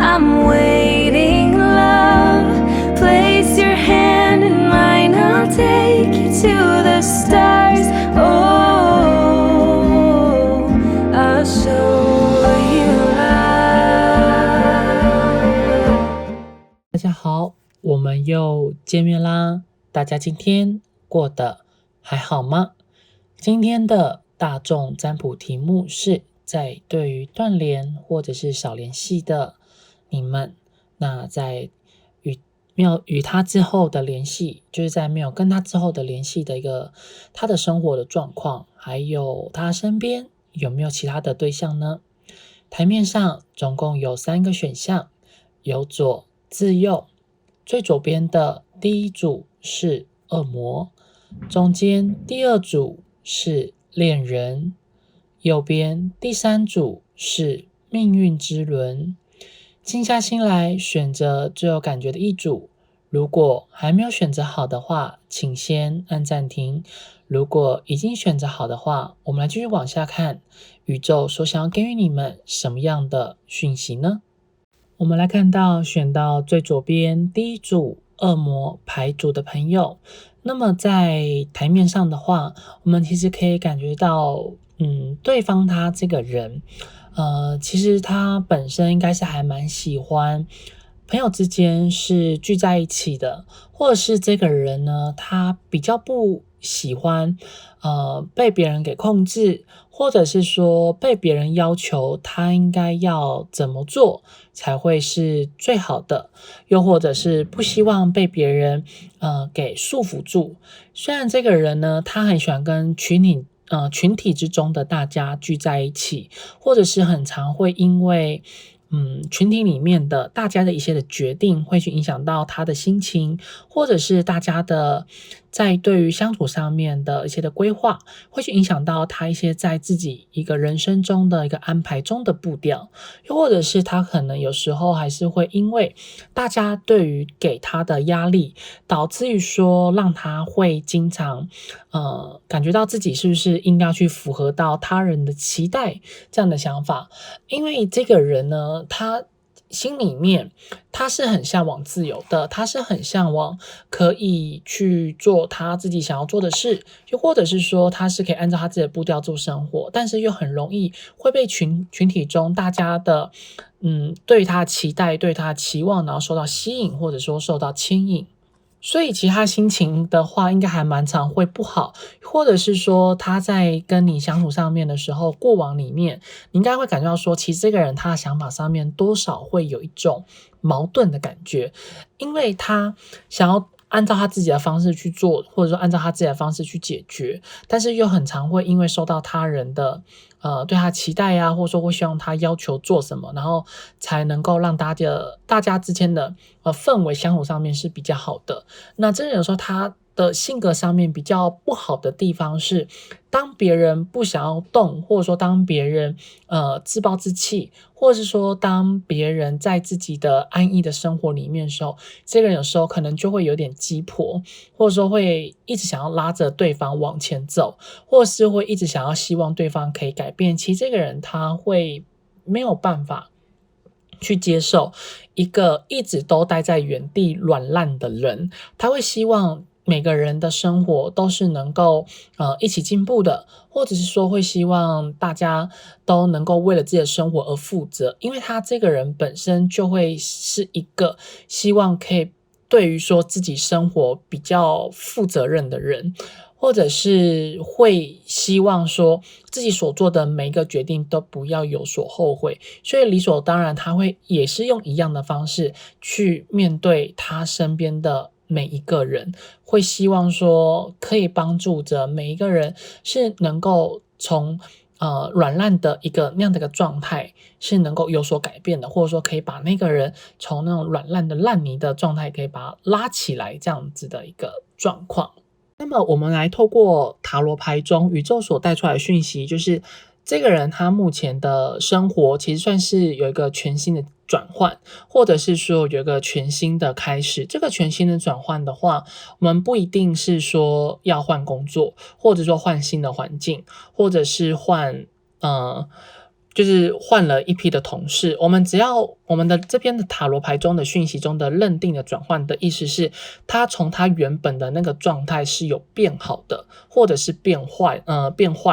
I'm waiting, love. Place your hand in mine, I'll take you to the stars. Oh, I'll show you love. 大家好，我们又见面啦！大家今天过得还好吗？今天的大众占卜题目是在对于断联或者是少联系的你们，那在没有与他之后的联系，就是在没有跟他之后的联系的一个他的生活的状况，还有他身边有没有其他的对象呢？台面上总共有3个选项，由左至右，最左边的第一组是恶魔，中间第2组是恋人，右边第3组是命运之轮。静下心来选择最有感觉的一组，如果还没有选择好的话，请先按暂停。如果已经选择好的话，我们来继续往下看，宇宙所想要给予你们什么样的讯息呢？我们来看到选到最左边第一组恶魔牌组的朋友，那么在台面上的话，我们其实可以感觉到对方他这个人其实他本身应该是还蛮喜欢朋友之间是聚在一起的，或者是这个人呢，他比较不喜欢被别人给控制，或者是说被别人要求他应该要怎么做才会是最好的，又或者是不希望被别人给束缚住。虽然这个人呢，他很喜欢跟群体之中的大家聚在一起，或者是很常会因为群体里面的大家的一些的决定会去影响到他的心情，或者是大家的在对于相处上面的一些的规划，会去影响到他一些在自己一个人生中的一个安排中的步调，又或者是他可能有时候还是会因为大家对于给他的压力，导致于说让他会经常感觉到自己是不是应该去符合到他人的期待这样的想法。因为这个人呢，他心里面他是很向往自由的，他是很向往可以去做他自己想要做的事，又或者是说他是可以按照他自己的步调做生活，但是又很容易会被群体中大家的对他期待，对他期望，然后受到吸引，或者说受到牵引。所以其实他心情的话应该还蛮常会不好，或者是说他在跟你相处上面的时候，过往里面你应该会感觉到说，其实这个人他的想法上面多少会有一种矛盾的感觉，因为他想要按照他自己的方式去做，或者说按照他自己的方式去解决，但是又很常会因为受到他人的对他期待啊，或者说会希望他要求做什么，然后才能够让大家之间的氛围相处上面是比较好的。那这有时候他的性格上面比较不好的地方是，当别人不想要动，或者说当别人自暴自弃，或者是说当别人在自己的安逸的生活里面的时候，这个人有时候可能就会有点鸡婆，或者说会一直想要拉着对方往前走，或是会一直想要希望对方可以改变。其实这个人他会没有办法去接受一个一直都待在原地软烂的人，他会希望每个人的生活都是能够一起进步的，或者是说会希望大家都能够为了自己的生活而负责，因为他这个人本身就会是一个希望可以对于说自己生活比较负责任的人，或者是会希望说自己所做的每一个决定都不要有所后悔，所以理所当然他会也是用一样的方式去面对他身边的每一个人，会希望说可以帮助着每一个人是能够从软烂的那样的一个状态是能够有所改变的，或者说可以把那个人从那种软烂的烂泥的状态可以把它拉起来，这样子的一个状况。那么我们来透过塔罗牌中宇宙所带出来的讯息，就是这个人他目前的生活其实算是有一个全新的转换，或者是说有一个全新的开始。这个全新的转换的话，我们不一定是说要换工作，或者说换新的环境，或者是就是换了一批的同事，我们只要我们的这边的塔罗牌中的讯息中的认定的转换的意思是，他从他原本的那个状态是有变好的，或者是变坏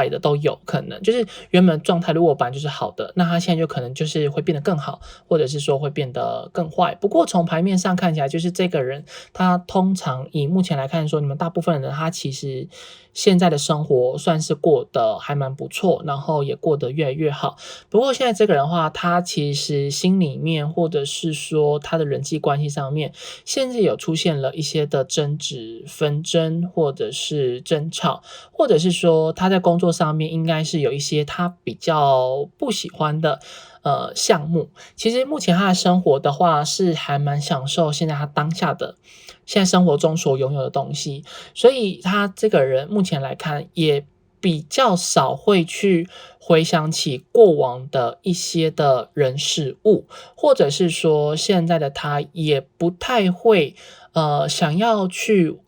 的都有可能。就是原本状态如果本来就是好的，那他现在就可能就是会变得更好，或者是说会变得更坏。不过从牌面上看起来，就是这个人他通常以目前来看说，你们大部分人他其实现在的生活算是过得还蛮不错，然后也过得越来越好。不过现在这个人的话，他其实心里面或者是说他的人际关系上面，现在有出现了一些的争执、纷争，或者是争吵，或者是说他在工作上面应该是有一些他比较不喜欢的项目。其实目前他的生活的话是还蛮享受现在他当下的现在生活中所拥有的东西，所以他这个人目前来看也比较少会去回想起过往的一些的人事物，或者是说现在的他也不太会想要去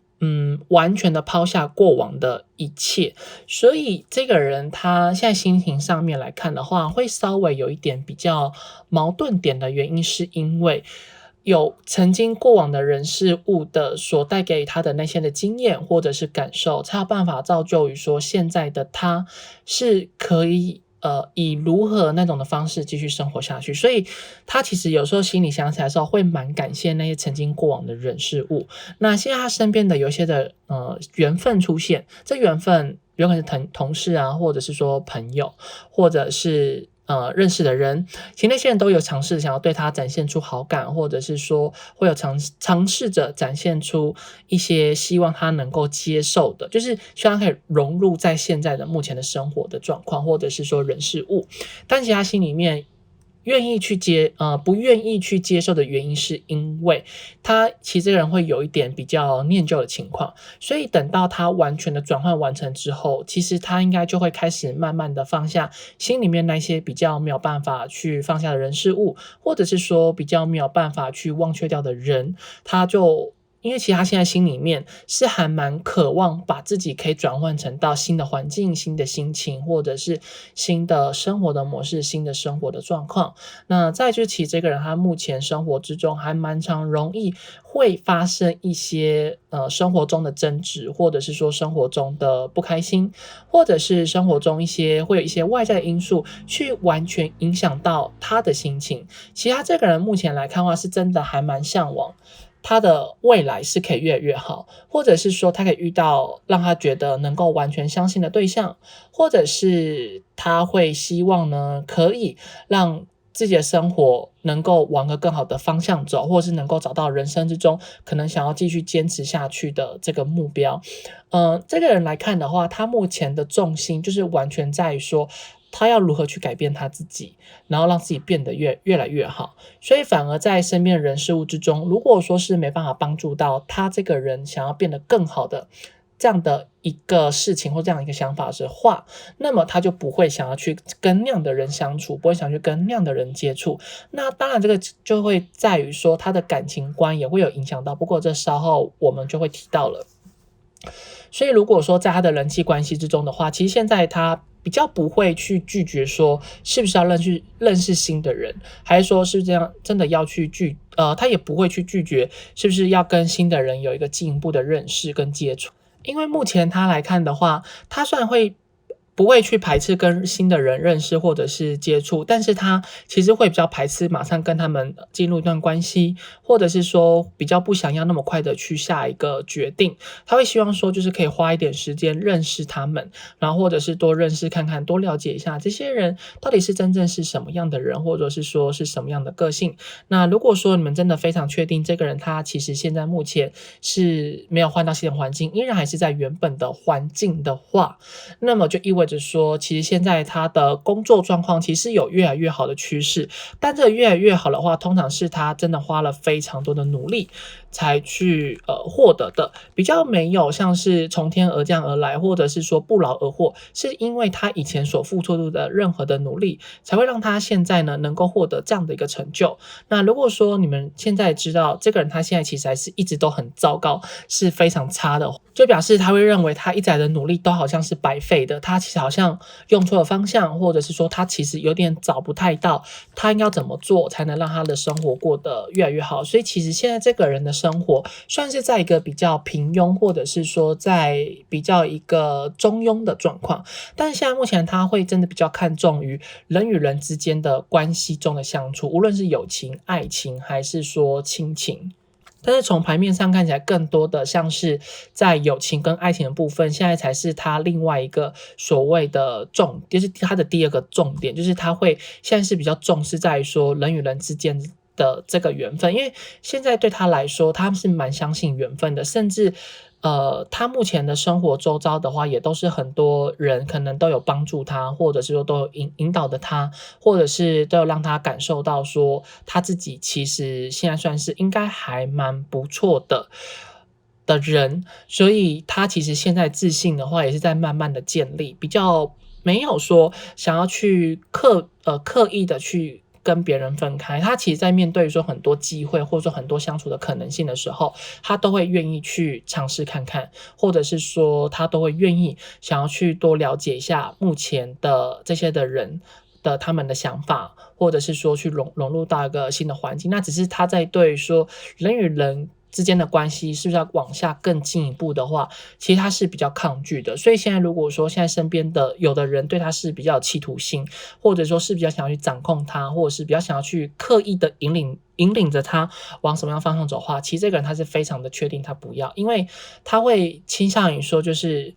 完全的抛下过往的一切。所以这个人他现在心情上面来看的话，会稍微有一点比较矛盾点的原因，是因为有曾经过往的人事物的所带给他的那些的经验或者是感受，才有办法造就于说现在的他是可以以如何那种的方式继续生活下去。所以他其实有时候心里想起来的时候，会蛮感谢那些曾经过往的人事物。那现在他身边的有一些的缘分出现，这缘分有可能是同事啊，或者是说朋友，或者是认识的人，其实那些人都有尝试想要对他展现出好感，或者是说会有尝试着展现出一些希望他能够接受的，就是希望他可以融入在现在的目前的生活的状况，或者是说人事物。但其实他心里面不愿意去接受的原因，是因为他其实这个人会有一点比较念旧的情况，所以等到他完全的转换完成之后，其实他应该就会开始慢慢的放下心里面那些比较没有办法去放下的人事物，或者是说比较没有办法去忘却掉的人，他就因为其实他现在心里面是还蛮渴望把自己可以转换成到新的环境、新的心情，或者是新的生活的模式、新的生活的状况。那再就是其实这个人他目前生活之中还蛮常容易会发生一些生活中的争执，或者是说生活中的不开心，或者是生活中会有一些外在的因素去完全影响到他的心情。其实他这个人目前来看的话，是真的还蛮向往他的未来是可以越来越好，或者是说他可以遇到让他觉得能够完全相信的对象，或者是他会希望呢可以让自己的生活能够往个更好的方向走，或是能够找到人生之中可能想要继续坚持下去的这个目标。这个人来看的话，他目前的重心就是完全在于说他要如何去改变他自己，然后让自己变得越来越好。所以反而在身边的人事物之中，如果说是没办法帮助到他这个人想要变得更好的这样的一个事情或这样一个想法的话，那么他就不会想要去跟那样的人相处，不会想去跟那样的人接触。那当然这个就会在于说他的感情观也会有影响到，不过这稍后我们就会提到了。所以如果说在他的人际关系之中的话，其实现在他比较不会去拒绝说是不是要认识新的人，还是说是不是这样真的要去他也不会去拒绝是不是要跟新的人有一个进一步的认识跟接触。因为目前他来看的话，他虽然不会去排斥跟新的人认识或者是接触，但是他其实会比较排斥马上跟他们进入一段关系，或者是说比较不想要那么快的去下一个决定。他会希望说就是可以花一点时间认识他们，然后或者是多认识看看，多了解一下这些人到底是真正是什么样的人，或者是说是什么样的个性。那如果说你们真的非常确定这个人他其实现在目前是没有换到新的环境，依然还是在原本的环境的话，那么就意味着说其实现在他的工作状况其实有越来越好的趋势。但这个越来越好的话，通常是他真的花了非常多的努力才去获得的，比较没有像是从天而降而来，或者是说不劳而获，是因为他以前所付出的任何的努力，才会让他现在呢能够获得这样的一个成就。那如果说你们现在知道这个人他现在其实还是一直都很糟糕，是非常差的，就表示他会认为他一直来的努力都好像是白费的，他其实好像用错了方向，或者是说他其实有点找不太到他应该怎么做才能让他的生活过得越来越好。所以其实现在这个人的生活算是在一个比较平庸，或者是说在比较一个中庸的状况，但是现在目前他会真的比较看重于人与人之间的关系中的相处，无论是友情、爱情还是说亲情。但是从牌面上看起来，更多的像是在友情跟爱情的部分，现在才是他另外一个所谓的重，就是他的第二个重点，就是他会现在是比较重视在于说人与人之间的这个缘分，因为现在对他来说，他是蛮相信缘分的，甚至他目前的生活周遭的话，也都是很多人可能都有帮助他，或者是说都有引导的他，或者是都有让他感受到说他自己其实现在算是应该还蛮不错的人，所以他其实现在自信的话也是在慢慢的建立，比较没有说想要去刻意的去跟别人分开，他其实在面对说很多机会或者说很多相处的可能性的时候，他都会愿意去尝试看看，或者是说他都会愿意想要去多了解一下目前的这些的人的他们的想法，或者是说去融入到一个新的环境。那只是他在对说人与人之间的关系是不是要往下更进一步的话，其实他是比较抗拒的。所以现在如果说现在身边的有的人对他是比较有企图心，或者说是比较想要去掌控他，或者是比较想要去刻意的引领着他往什么样方向走的话，其实这个人他是非常的确定他不要，因为他会倾向于说就是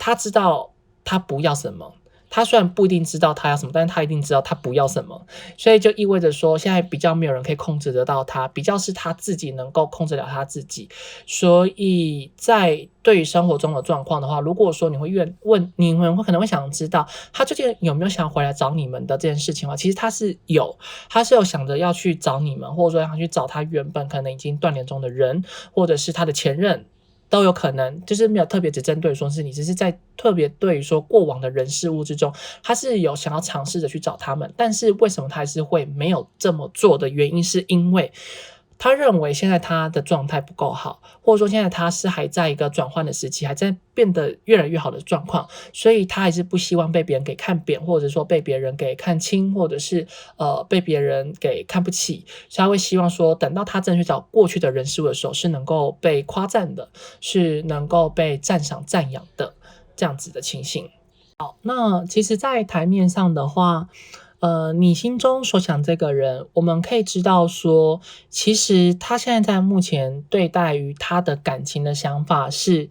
他知道他不要什么。他虽然不一定知道他要什么，但是他一定知道他不要什么，所以就意味着说，现在比较没有人可以控制得到他，比较是他自己能够控制了他自己。所以在对于生活中的状况的话，如果说你们可能会想知道他究竟有没有想回来找你们的这件事情的话，其实他是有想着要去找你们，或者说要去找他原本可能已经断联中的人，或者是他的前任。都有可能，就是没有特别只针对说是你，只是在特别对于说过往的人事物之中，他是有想要尝试着去找他们，但是为什么他还是会没有这么做的原因，是因为他认为现在他的状态不够好，或者说现在他是还在一个转换的时期，还在变得越来越好的状况，所以他还是不希望被别人给看扁，或者说被别人给看轻，或者是被别人给看不起，所以他会希望说等到他真的去找过去的人事物的时候，是能够被夸赞的，是能够被赞赏赞扬的这样子的情形。好，那其实在台面上的话，你心中所想这个人，我们可以知道说，其实他现在在目前对待于他的感情的想法是，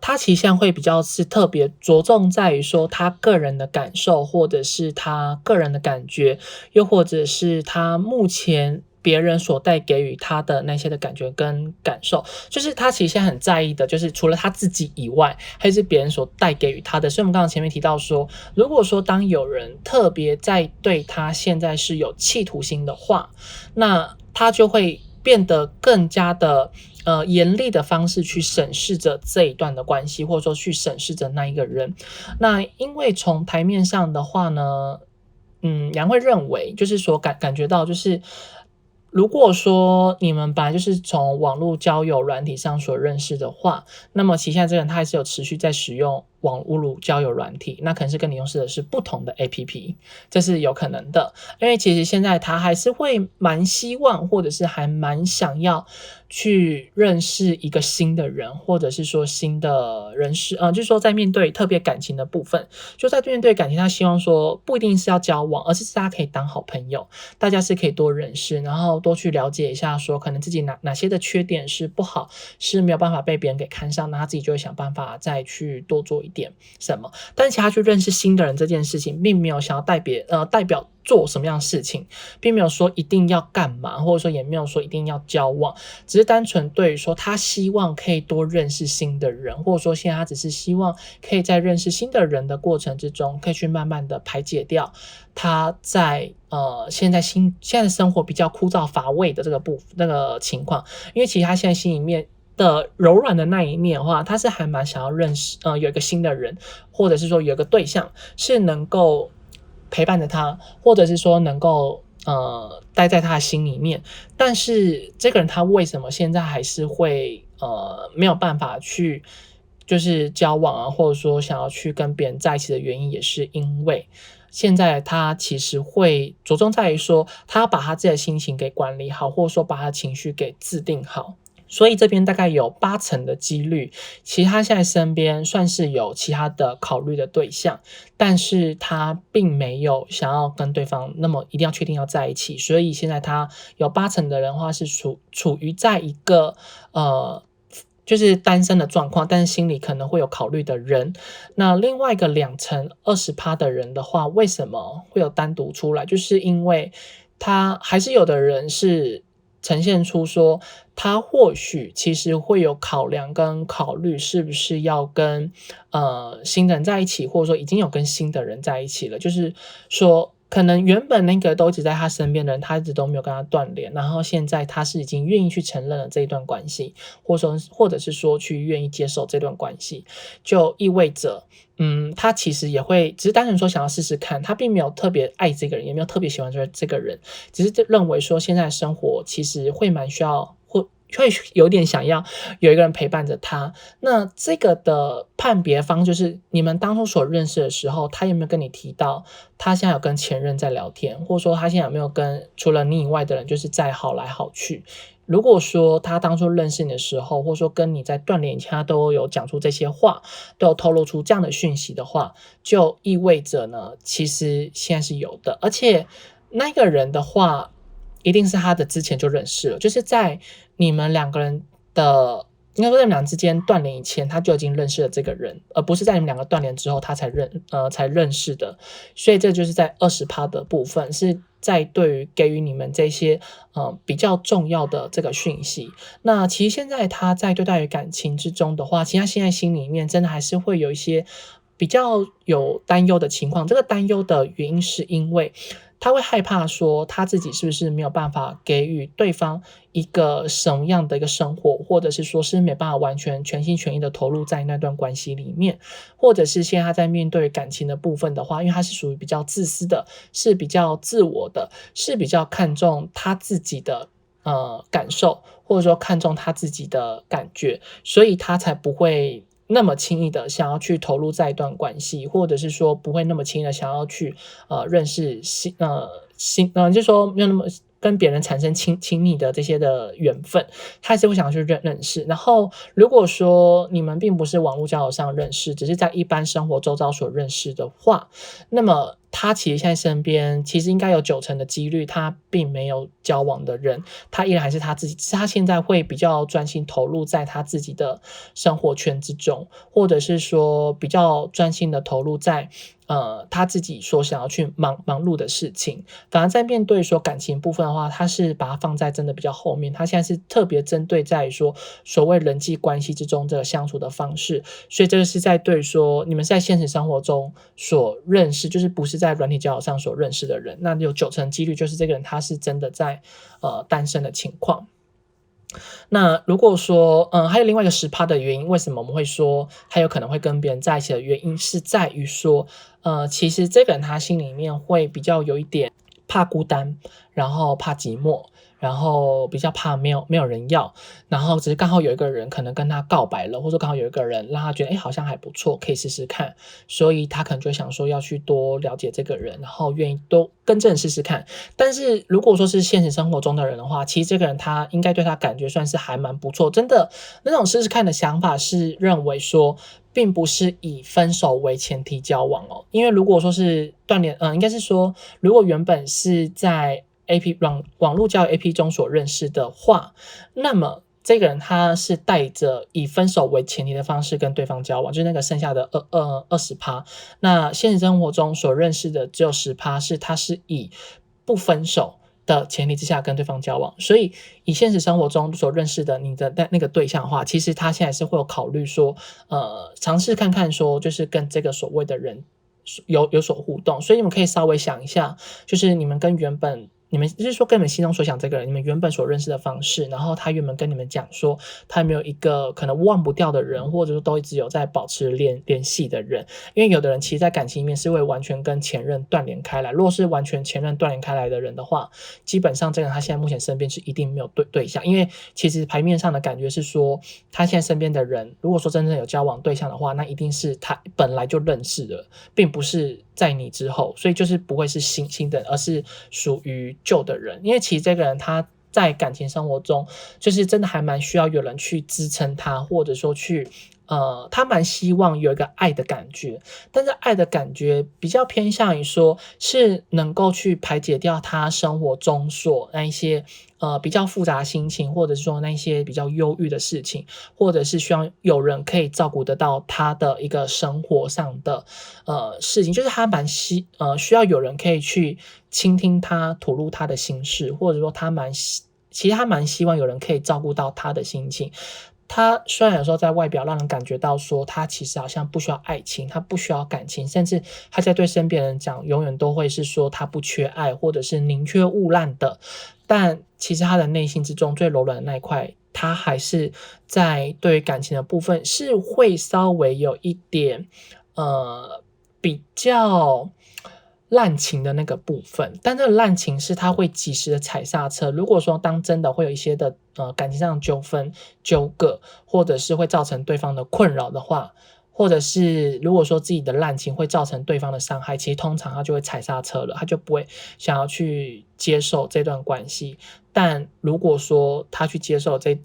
他其实现在会比较是特别着重在于说他个人的感受，或者是他个人的感觉，又或者是他目前别人所带给予他的那些的感觉跟感受，就是他其实现在很在意的，就是除了他自己以外，还是别人所带给予他的。所以我们刚刚前面提到说，如果说当有人特别在对他现在是有企图心的话，那他就会变得更加的严厉的方式去审视着这一段的关系，或者说去审视着那一个人。那因为从台面上的话呢，杨会认为就是说感觉到就是如果说你们本来就是从网络交友软体上所认识的话，那么其实现在这个人他还是有持续在使用网络交友软体，那可能是跟你用的是不同的 APP， 这是有可能的。因为其实现在他还是会蛮希望，或者是还蛮想要去认识一个新的人，或者是说新的人事，就是说在面对特别感情的部分，就在面对感情，他希望说不一定是要交往，而是大家可以当好朋友，大家是可以多认识，然后多去了解一下说可能自己哪些的缺点是不好，是没有办法被别人给看上，那他自己就会想办法再去多做一点什么。但是其实他去认识新的人这件事情，并没有想要代表做什么样的事情，并没有说一定要干嘛，或者说也没有说一定要交往，只是单纯对于说他希望可以多认识新的人，或者说现在他只是希望可以在认识新的人的过程之中，可以去慢慢的排解掉他在现在生活比较枯燥乏味的那个情况。因为其实他现在心里面的柔软的那一面的话，他是还蛮想要认识有一个新的人，或者是说有一个对象是能够陪伴着他，或者是说能够待在他的心里面。但是这个人他为什么现在还是会没有办法去就是交往啊，或者说想要去跟别人在一起的原因，也是因为现在他其实会着重在于说，他要把他自己的心情给管理好，或者说把他的情绪给制定好。所以这边大概有80%的几率，其实他现在身边算是有其他的考虑的对象，但是他并没有想要跟对方那么一定要确定要在一起，所以现在他有80%的人的话是处于在一个就是单身的状况，但是心里可能会有考虑的人。那另外一个20%、20%的人的话，为什么会有单独出来？就是因为他还是有的人是呈现出说，他或许其实会有考量跟考虑，是不是要跟新的人在一起，或者说已经有跟新的人在一起了。就是说，可能原本那个都一直在他身边的人，他一直都没有跟他断联，然后现在他是已经愿意去承认了这一段关系，或者是说去愿意接受这段关系，就意味着他其实也会只是单纯说想要试试看，他并没有特别爱这个人，也没有特别喜欢这个人，只是认为说现在生活其实会蛮需要，会有点想要有一个人陪伴着他。那这个的判别方就是你们当初所认识的时候，他有没有跟你提到他现在有跟前任在聊天，或者说他现在有没有跟除了你以外的人就是在好来好去。如果说他当初认识你的时候，或者说跟你在断联以前，他都有讲出这些话，都有透露出这样的讯息的话，就意味着呢，其实现在是有的。而且那个人的话，一定是他的之前就认识了，就是在你们两个人的应该说在你们俩之间断联以前，他就已经认识了这个人，而不是在你们两个断联之后他才认识的。所以这就是在20%的部分，是在对于给予你们这些比较重要的这个讯息。那其实现在他在对待于感情之中的话，其实他现在心里面真的还是会有一些比较有担忧的情况。这个担忧的原因是因为他会害怕说他自己是不是没有办法给予对方一个什么样的一个生活，或者是说是没办法完全全心全意的投入在那段关系里面，或者是现在他在面对感情的部分的话，因为他是属于比较自私的，是比较自我的，是比较看重他自己的感受，或者说看重他自己的感觉，所以他才不会那么轻易的想要去投入在一段关系，或者是说不会那么轻易的想要去认识就是说没有那么跟别人产生亲密的这些的缘分，他还是会想要去认识。然后如果说你们并不是网络交友上认识，只是在一般生活周遭所认识的话，那么他其实现在身边其实应该有90%的几率他并没有交往的人，他依然还是他自己，只是他现在会比较专心投入在他自己的生活圈之中，或者是说比较专心的投入在他自己所想要去忙碌的事情。反而在面对说感情部分的话，他是把它放在真的比较后面，他现在是特别针对在于说所谓人际关系之中这个相处的方式。所以这个是在对说你们在现实生活中所认识，就是不是在软体交友上所认识的人，那有90%几率就是这个人他是真的在单身的情况。那如果说还有另外一个10%的原因，为什么我们会说他有可能会跟别人在一起的原因，是在于说其实这个人他心里面会比较有一点怕孤单，然后怕寂寞，然后比较怕没有人要，然后只是刚好有一个人可能跟他告白了，或者说刚好有一个人让他觉得好像还不错，可以试试看，所以他可能就会想说要去多了解这个人，然后愿意多跟这人试试看。但是如果说是现实生活中的人的话，其实这个人他应该对他感觉算是还蛮不错，真的那种试试看的想法是认为说并不是以分手为前提交往哦。因为如果说是断联应该是说如果原本是在网络交友 AP 中所认识的话，那么这个人他是带着以分手为前提的方式跟对方交往，就是那个剩下的20%。那现实生活中所认识的只有10%，是他是以不分手的前提之下跟对方交往。所以以现实生活中所认识的你的那个对象的话，其实他现在是会有考虑说尝试看看说就是跟这个所谓的人有所互动。所以你们可以稍微想一下，就是你们跟原本你们就是说跟你们心中所想这个人，你们原本所认识的方式，然后他原本跟你们讲说他有没有一个可能忘不掉的人，或者说都一直有在保持联系的人。因为有的人其实在感情里面是会完全跟前任断联开来，如果是完全前任断联开来的人的话，基本上这个人他现在目前身边是一定没有对象。因为其实牌面上的感觉是说他现在身边的人如果说真正有交往对象的话，那一定是他本来就认识的，并不是在你之后，所以就是不会是新的人，而是属于旧的人。因为其实这个人他在感情生活中就是真的还蛮需要有人去支撑他，或者说去他蛮希望有一个爱的感觉，但是爱的感觉比较偏向于说是能够去排解掉他生活中所那一些比较复杂心情，或者是说那一些比较忧郁的事情，或者是需要有人可以照顾得到他的一个生活上的事情，就是他蛮需要有人可以去倾听他吐露他的心事，或者说其实他蛮希望有人可以照顾到他的心情。他虽然有时候在外表让人感觉到说他其实好像不需要爱情，他不需要感情，甚至他在对身边人讲永远都会是说他不缺爱，或者是宁缺毋滥的，但其实他的内心之中最柔软的那一块，他还是在对感情的部分是会稍微有一点比较滥情的那个部分，但这个滥情是他会及时的踩刹车。如果说当真的会有一些的感情上的纠纷纠葛，或者是会造成对方的困扰的话，或者是如果说自己的滥情会造成对方的伤害，其实通常他就会踩刹车了，他就不会想要去接受这段关系。但如果说他去接受这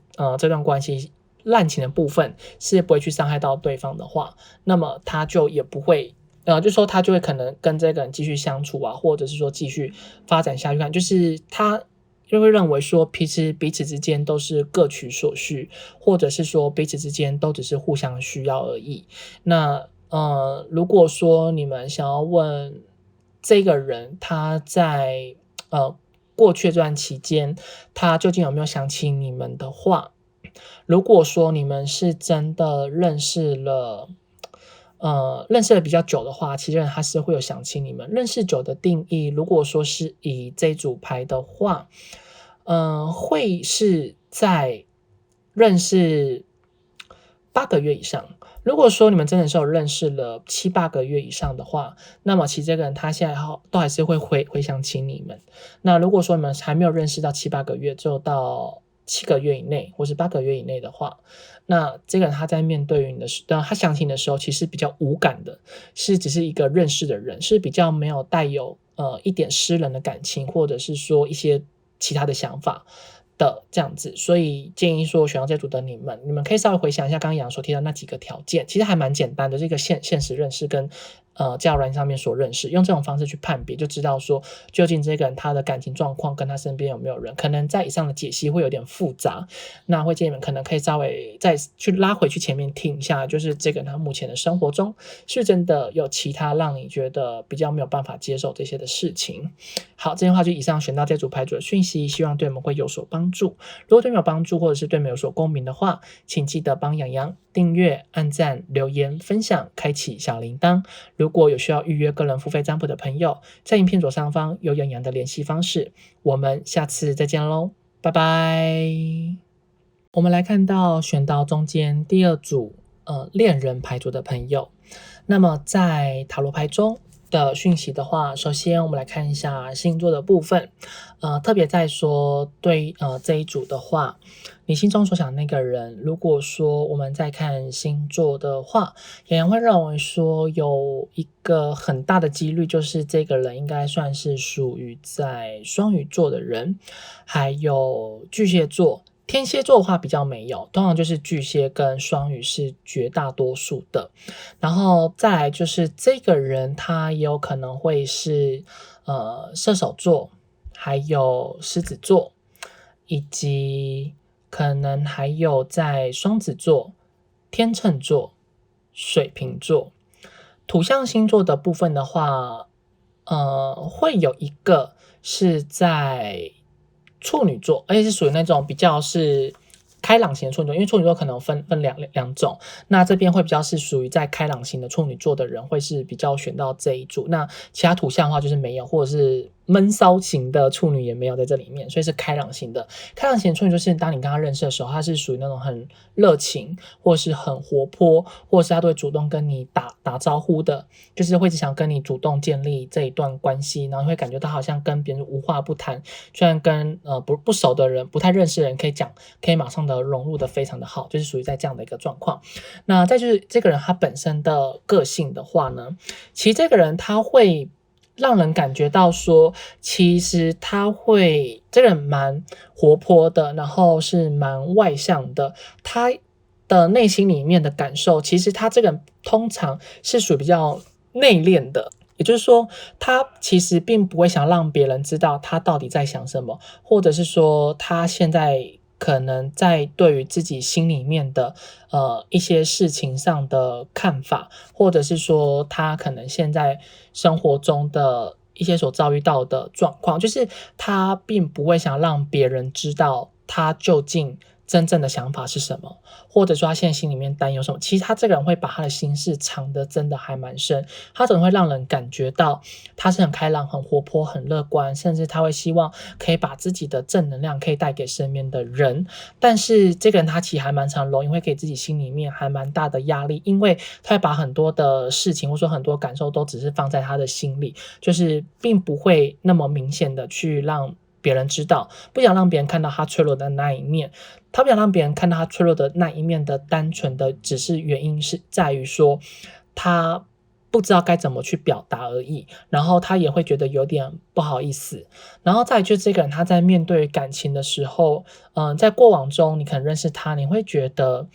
段关系滥情的部分是不会去伤害到对方的话，那么他就也不会就说他就会可能跟这个人继续相处啊，或者是说继续发展下去看，就是他就会认为说彼此之间都是各取所需，或者是说彼此之间都只是互相需要而已。那如果说你们想要问这个人他在过去这段期间他究竟有没有想起你们的话，如果说你们是真的认识了比较久的话，其实他是会有想起你们。认识久的定义，如果说是以这组牌的话，会是在认识8个月以上。如果说你们真的是有认识了7、8个月以上的话，那么其实这个人他现在都还是会回想起你们。那如果说你们还没有认识到7、8个月，就到7个月以内或是8个月以内的话，那这个人他在面对于你的他想起你的时候，其实比较无感的，只是一个认识的人，是比较没有带有一点私人的感情，或者是说一些其他的想法的这样子。所以建议说选到这组的你们可以稍微回想一下刚刚杨所提到那几个条件，其实还蛮简单的，这个现实认识跟交友软件上面所认识，用这种方式去判别，就知道说究竟这个人他的感情状况跟他身边有没有人。可能在以上的解析会有点复杂，那会建议你们可能可以稍微再去拉回去前面听一下，就是这个人他目前的生活中是真的有其他让你觉得比较没有办法接受这些的事情。好，这些话就以上选到这组牌组的讯息，希望对我们会有所帮助。如果对你有帮助，或者是对你有所共鸣的话，请记得帮洋洋订阅、按赞、留言、分享、开启小铃铛。如果有需要预约个人付费占卜的朋友，在影片左上方有洋洋的联系方式。我们下次再见喽，拜拜。我们来看到选到中间第2组恋人牌组的朋友。那么在塔罗牌中的讯息的话，首先我们来看一下星座的部分。特别在说对这一组的话，你心中所想的那个人，如果说我们在看星座的话，也会认为说有一个很大的几率，就是这个人应该算是属于在双鱼座的人，还有巨蟹座。天蝎座的话比较没有，通常就是巨蟹跟双鱼是绝大多数的。然后再来就是这个人他也有可能会是射手座，还有狮子座，以及可能还有在双子座、天秤座、水瓶座。土象星座的部分的话，会有一个是在处女座，而且是属于那种比较是开朗型的处女座，因为处女座可能分两种，那这边会比较是属于在开朗型的处女座的人会是比较选到这一组。那其他土象的话就是没有，或者是闷骚型的处女也没有在这里面，所以是开朗型的。开朗型的处女就是当你跟他认识的时候，他是属于那种很热情，或是很活泼，或是他都会主动跟你打招呼的，就是会只想跟你主动建立这一段关系，然后会感觉到好像跟别人无话不谈，虽然跟不熟的人、不太认识的人可以马上的融入的非常的好，就是属于在这样的一个状况。那再就是这个人他本身的个性的话呢，其实这个人他会让人感觉到说，其实这个人蛮活泼的，然后是蛮外向的，他的内心里面的感受，其实他这个人通常是属于比较内敛的。也就是说，他其实并不会想让别人知道他到底在想什么，或者是说他现在可能在对于自己心里面的一些事情上的看法，或者是说他可能现在生活中的一些所遭遇到的状况，就是他并不会想让别人知道他究竟真正的想法是什么，或者说他现在心里面担忧什么。其实他这个人会把他的心事藏得真的还蛮深，他总会让人感觉到他是很开朗、很活泼、很乐观，甚至他会希望可以把自己的正能量可以带给身边的人。但是这个人他其实还蛮常容易会给自己心里面还蛮大的压力，因为他会把很多的事情或者说很多感受都只是放在他的心里，就是并不会那么明显的去让别人知道，不想让别人看到他脆弱的那一面。他不想让别人看到他脆弱的那一面的单纯的只是原因是在于说他不知道该怎么去表达而已，然后他也会觉得有点不好意思。然后再来就是这个人他在面对感情的时候，在过往中你可能认识他，你会觉得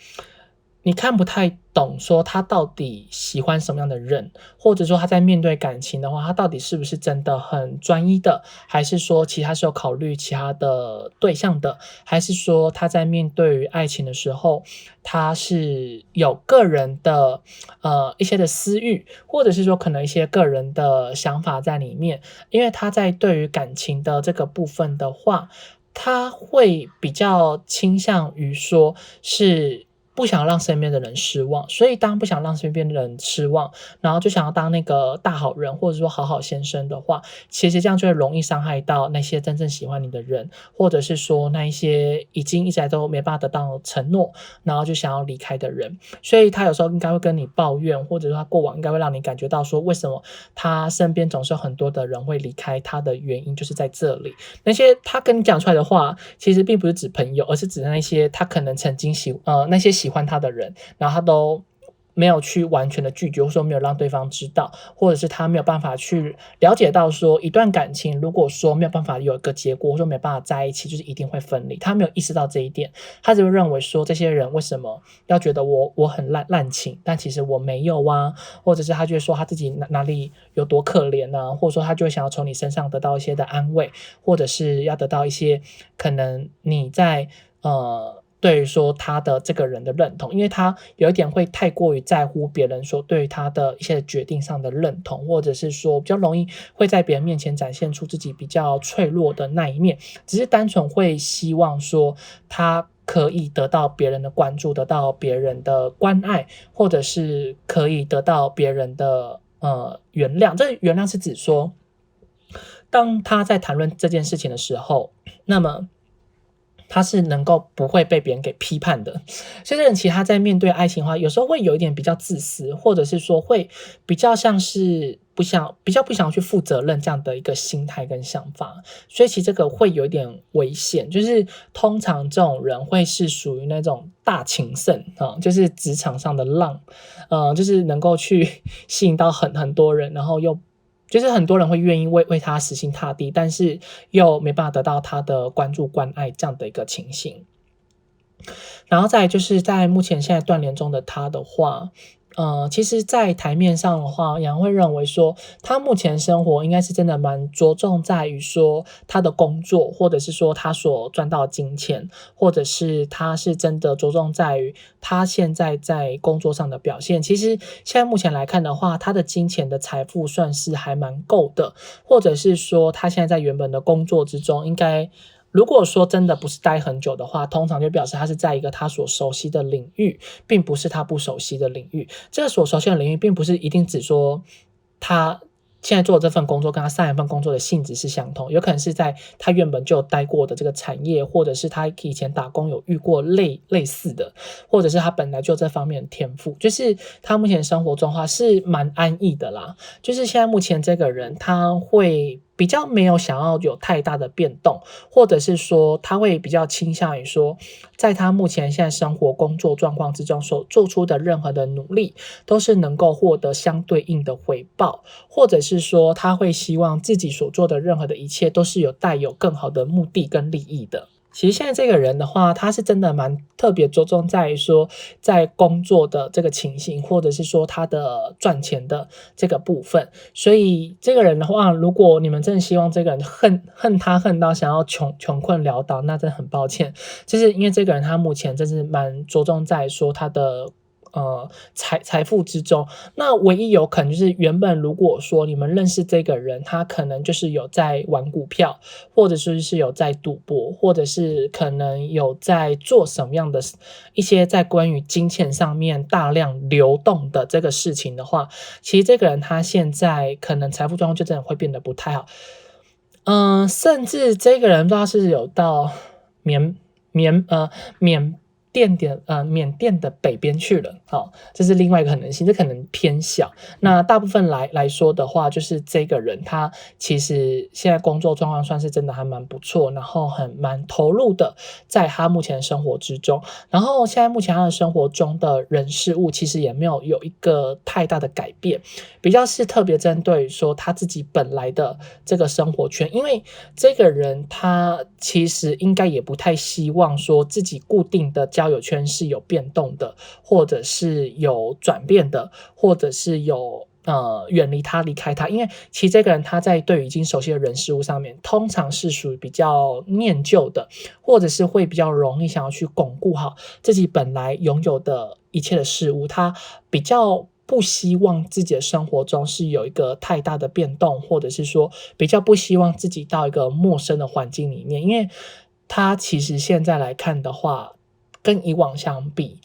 你看不太懂说他到底喜欢什么样的人，或者说他在面对感情的话，他到底是不是真的很专一的，还是说其实他是有考虑其他的对象的，还是说他在面对于爱情的时候，他是有个人的一些的私欲，或者是说可能一些个人的想法在里面。因为他在对于感情的这个部分的话，他会比较倾向于说是不想让身边的人失望，所以当不想让身边的人失望，然后就想要当那个大好人，或者说好好先生的话，其实这样就会容易伤害到那些真正喜欢你的人，或者是说那一些已经一直来都没办法得到承诺，然后就想要离开的人。所以他有时候应该会跟你抱怨，或者说他过往应该会让你感觉到说，为什么他身边总是有很多的人会离开他的原因就是在这里。那些他跟你讲出来的话，其实并不是指朋友，而是指那些他可能曾经那些喜欢他的人，然后他都没有去完全的拒绝，或者说没有让对方知道，或者是他没有办法去了解到说一段感情如果说没有办法有一个结果，或者说没有办法在一起，就是一定会分离。他没有意识到这一点，他就认为说这些人为什么要觉得我很滥情，但其实我没有啊，或者是他就会说他自己哪里有多可怜啊，或者说他就会想要从你身上得到一些的安慰，或者是要得到一些可能你在对于说他的这个人的认同，因为他有一点会太过于在乎别人说对于他的一些决定上的认同，或者是说比较容易会在别人面前展现出自己比较脆弱的那一面，只是单纯会希望说他可以得到别人的关注，得到别人的关爱，或者是可以得到别人的原谅。这原谅是指说，当他在谈论这件事情的时候，那么他是能够不会被别人给批判的。所以这人其实他在面对爱情的话，有时候会有一点比较自私，或者是说会比较像是比较不想去负责任这样的一个心态跟想法。所以其实这个会有一点危险，就是通常这种人会是属于那种大情圣就是职场上的浪，就是能够去吸引到很多人，然后又就是很多人会愿意为他死心塌地，但是又没办法得到他的关注关爱这样的一个情形。然后再来就是在目前现在断联中的他的话，其实在台面上的话，杨会认为说他目前生活应该是真的蛮着重在于说他的工作，或者是说他所赚到的金钱，或者是他是真的着重在于他现在在工作上的表现。其实现在目前来看的话，他的金钱的财富算是还蛮够的，或者是说他现在在原本的工作之中应该如果说真的不是待很久的话，通常就表示他是在一个他所熟悉的领域，并不是他不熟悉的领域。这个所熟悉的领域并不是一定指说他现在做的这份工作跟他上一份工作的性质是相同，有可能是在他原本就有待过的这个产业，或者是他以前打工有遇过类似的，或者是他本来就这方面的天赋，就是他目前生活中的话是蛮安逸的啦。就是现在目前这个人他会比较没有想要有太大的变动，或者是说他会比较倾向于说，在他目前现在生活工作状况之中所做出的任何的努力都是能够获得相对应的回报，或者是说他会希望自己所做的任何的一切都是有带有更好的目的跟利益的。其实现在这个人的话，他是真的蛮特别着重在于说，在工作的这个情形，或者是说他的赚钱的这个部分。所以这个人的话，如果你们真的希望这个人恨他恨到想要穷困潦倒，那真的很抱歉。就是因为这个人他目前真是蛮着重在说他的财富之中，那唯一有可能就是原本如果说你们认识这个人，他可能就是有在玩股票，或者是有在赌博，或者是可能有在做什么样的一些在关于金钱上面大量流动的这个事情的话，其实这个人他现在可能财富状况就真的会变得不太好。甚至这个人不知道是有到缅甸的北边去了，好，这是另外一个可能性，这可能偏小。那大部分来说的话，就是这个人他其实现在工作状况算是真的还蛮不错，然后蛮投入的在他目前的生活之中。然后现在目前他的生活中的人事物其实也没有一个太大的改变，比较是特别针对说他自己本来的这个生活圈，因为这个人他其实应该也不太希望说自己固定的交友圈是有变动的，或者是有转变的，或者是有远离他离开他，因为其实这个人他在对于已经熟悉的人事物上面通常是属于比较念旧的，或者是会比较容易想要去巩固好自己本来拥有的一切的事物，他比较不希望自己的生活中是有一个太大的变动，或者是说比较不希望自己到一个陌生的环境里面，因为他其实现在来看的话跟以往相比，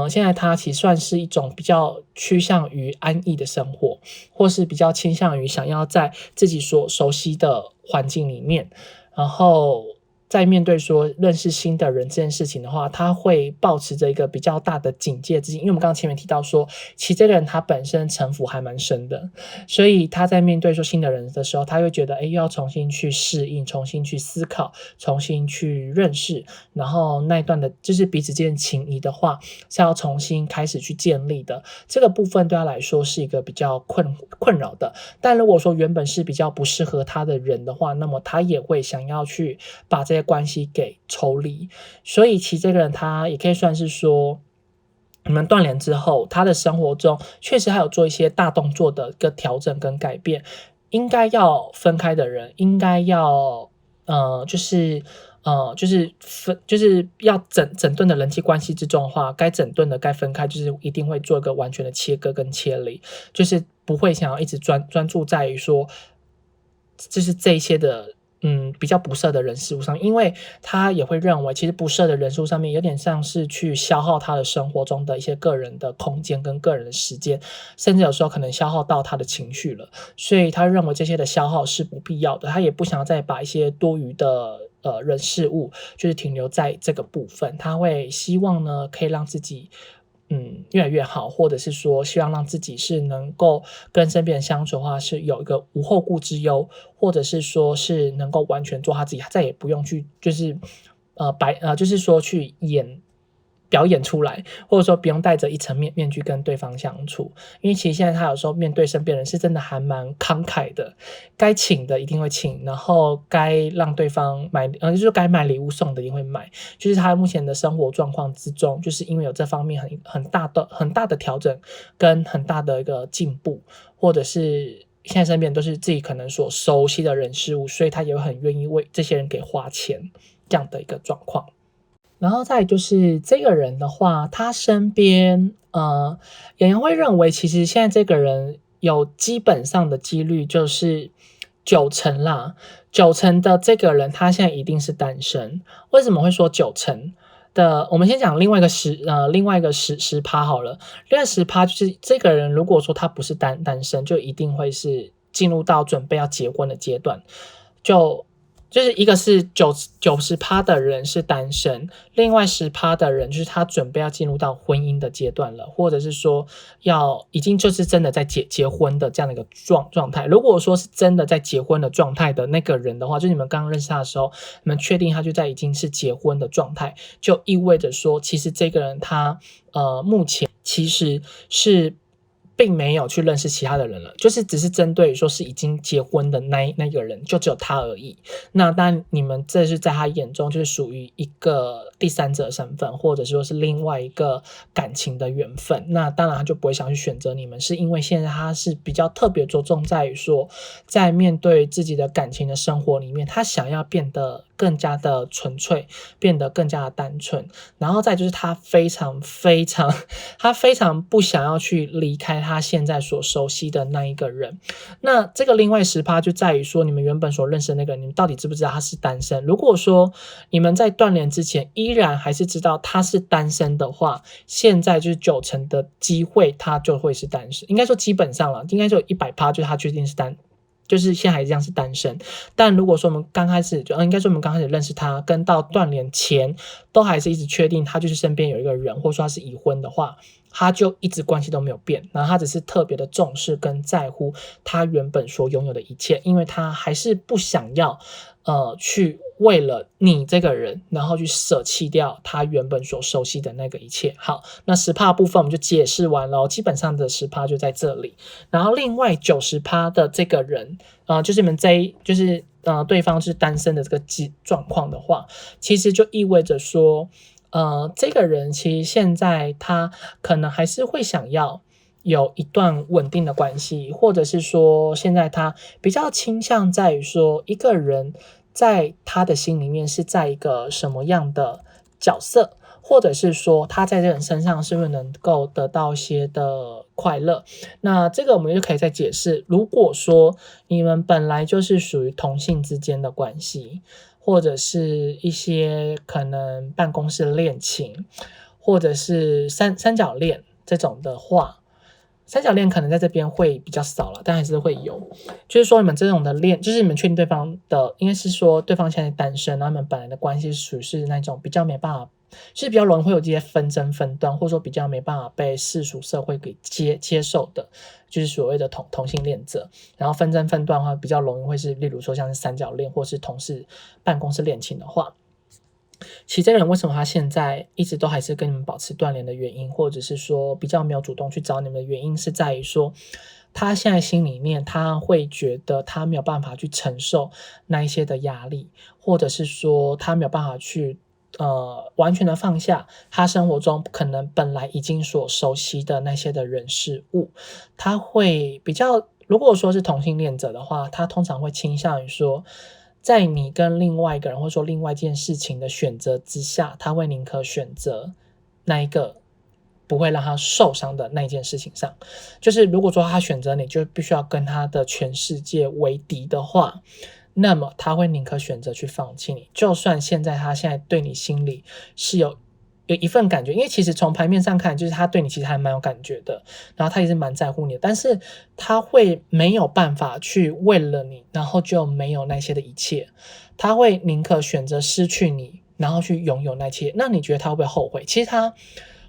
现在他其实算是一种比较趋向于安逸的生活，或是比较倾向于想要在自己所熟悉的环境里面，然后在面对说认识新的人这件事情的话，他会抱持着一个比较大的警戒之心，因为我们刚刚前面提到说，其实这个人他本身城府还蛮深的，所以他在面对说新的人的时候，他会觉得又要重新去适应，重新去思考，重新去认识，然后那一段的就是彼此间的情谊的话是要重新开始去建立的，这个部分对他来说是一个比较困扰的。但如果说原本是比较不适合他的人的话，那么他也会想要去把这些关系给抽离。所以其实这个人他也可以算是说，你们断联之后，他的生活中确实还有做一些大动作的一个调整跟改变。应该要分开的人，应该要就是要整顿的人际关系之中的话，该整顿的该分开，就是一定会做一个完全的切割跟切离，就是不会想要一直专注在于说，就是这一些的比较不适的人事物上，因为他也会认为其实不适的人事物上面有点像是去消耗他的生活中的一些个人的空间跟个人的时间，甚至有时候可能消耗到他的情绪了，所以他认为这些的消耗是不必要的，他也不想要再把一些多余的人事物就是停留在这个部分，他会希望呢可以让自己越来越好，或者是说希望让自己是能够跟身边人相处的话是有一个无后顾之忧，或者是说是能够完全做他自己，他再也不用去就是就是说去表演出来，或者说不用戴着一层面具跟对方相处，因为其实现在他有时候面对身边人是真的还蛮慷慨的，该请的一定会请，然后该让对方就是该买礼物送的一定会买，就是他目前的生活状况之中，就是因为有这方面很大的调整跟很大的一个进步，或者是现在身边都是自己可能所熟悉的人事物，所以他也会很愿意为这些人给花钱这样的一个状况。然后再来就是这个人的话，他身边有人会认为其实现在这个人有基本上的几率就是90%啦，90%的这个人他现在一定是单身。为什么会说90%的？我们先讲另外一个10%好了。另外10%就是这个人如果说他不是单身，就一定会是进入到准备要结婚的阶段，就是一个是90%的人是单身，另外10%的人就是他准备要进入到婚姻的阶段了，或者是说已经就是真的在结婚的这样的一个状态。如果说是真的在结婚的状态的那个人的话，就是你们刚刚认识他的时候，你们确定他就已经是结婚的状态，就意味着说其实这个人他目前其实是并没有去认识其他的人了，就是只是针对说是已经结婚的那个人，就只有他而已。那当然你们这是在他眼中就是属于一个第三者身份，或者说是另外一个感情的缘分，那当然他就不会想去选择你们，是因为现在他是比较特别着重在于说，在面对自己的感情的生活里面，他想要变得更加的纯粹，变得更加的单纯，然后再就是他非常不想要去离开他现在所熟悉的那一个人。那这个另外10%就在于说，你们原本所认识的那个人，你们到底知不知道他是单身？如果说你们在断联之前依然还是知道他是单身的话，现在就是90%的机会他就会是单身，应该说基本上了，应该就有100%就是他确定是就是现在还一样是单身。但如果说我们刚开始应该说我们刚开始认识他跟到断联前都还是一直确定他就是身边有一个人，或者说他是已婚的话，他就一直关系都没有变，然后他只是特别的重视跟在乎他原本所拥有的一切，因为他还是不想要去为了你这个人，然后去舍弃掉他原本所熟悉的那个一切。好，那10%部分我们就解释完了，基本上的10%就在这里。然后另外90%的这个人就是你们就是对方是单身的这个状况的话，其实就意味着说这个人其实现在他可能还是会想要有一段稳定的关系，或者是说现在他比较倾向在于说一个人在他的心里面是在一个什么样的角色，或者是说他在这人身上是不是能够得到一些的快乐。那这个我们就可以再解释，如果说你们本来就是属于同性之间的关系，或者是一些可能办公室恋情，或者是三角恋这种的话，三角恋可能在这边会比较少了，但还是会有。就是说你们这种的恋，就是你们确定对方的，应该是说对方现在单身，然后你们本来的关系属于是那种比较没办法，是比较容易会有这些纷争分段，或者说比较没办法被世俗社会给接受的，就是所谓的同性恋者。然后纷争分段的话，比较容易会是例如说像是三角恋或是同事办公室恋情的话，其实这个人为什么他现在一直都还是跟你们保持断联的原因，或者是说比较没有主动去找你们的原因，是在于说他现在心里面他会觉得他没有办法去承受那一些的压力，或者是说他没有办法去完全的放下他生活中可能本来已经所熟悉的那些的人事物。他会比较，如果说是同性恋者的话，他通常会倾向于说在你跟另外一个人或者说另外一件事情的选择之下，他会宁可选择那一个不会让他受伤的那一件事情上。就是如果说他选择你就必须要跟他的全世界为敌的话，那么他会宁可选择去放弃你，就算他现在对你心里是有一份感觉，因为其实从牌面上看，就是他对你其实还蛮有感觉的，然后他也是蛮在乎你的，但是他会没有办法去为了你，然后就没有那些的一切，他会宁可选择失去你，然后去拥有那些。那你觉得他会不会后悔？其实他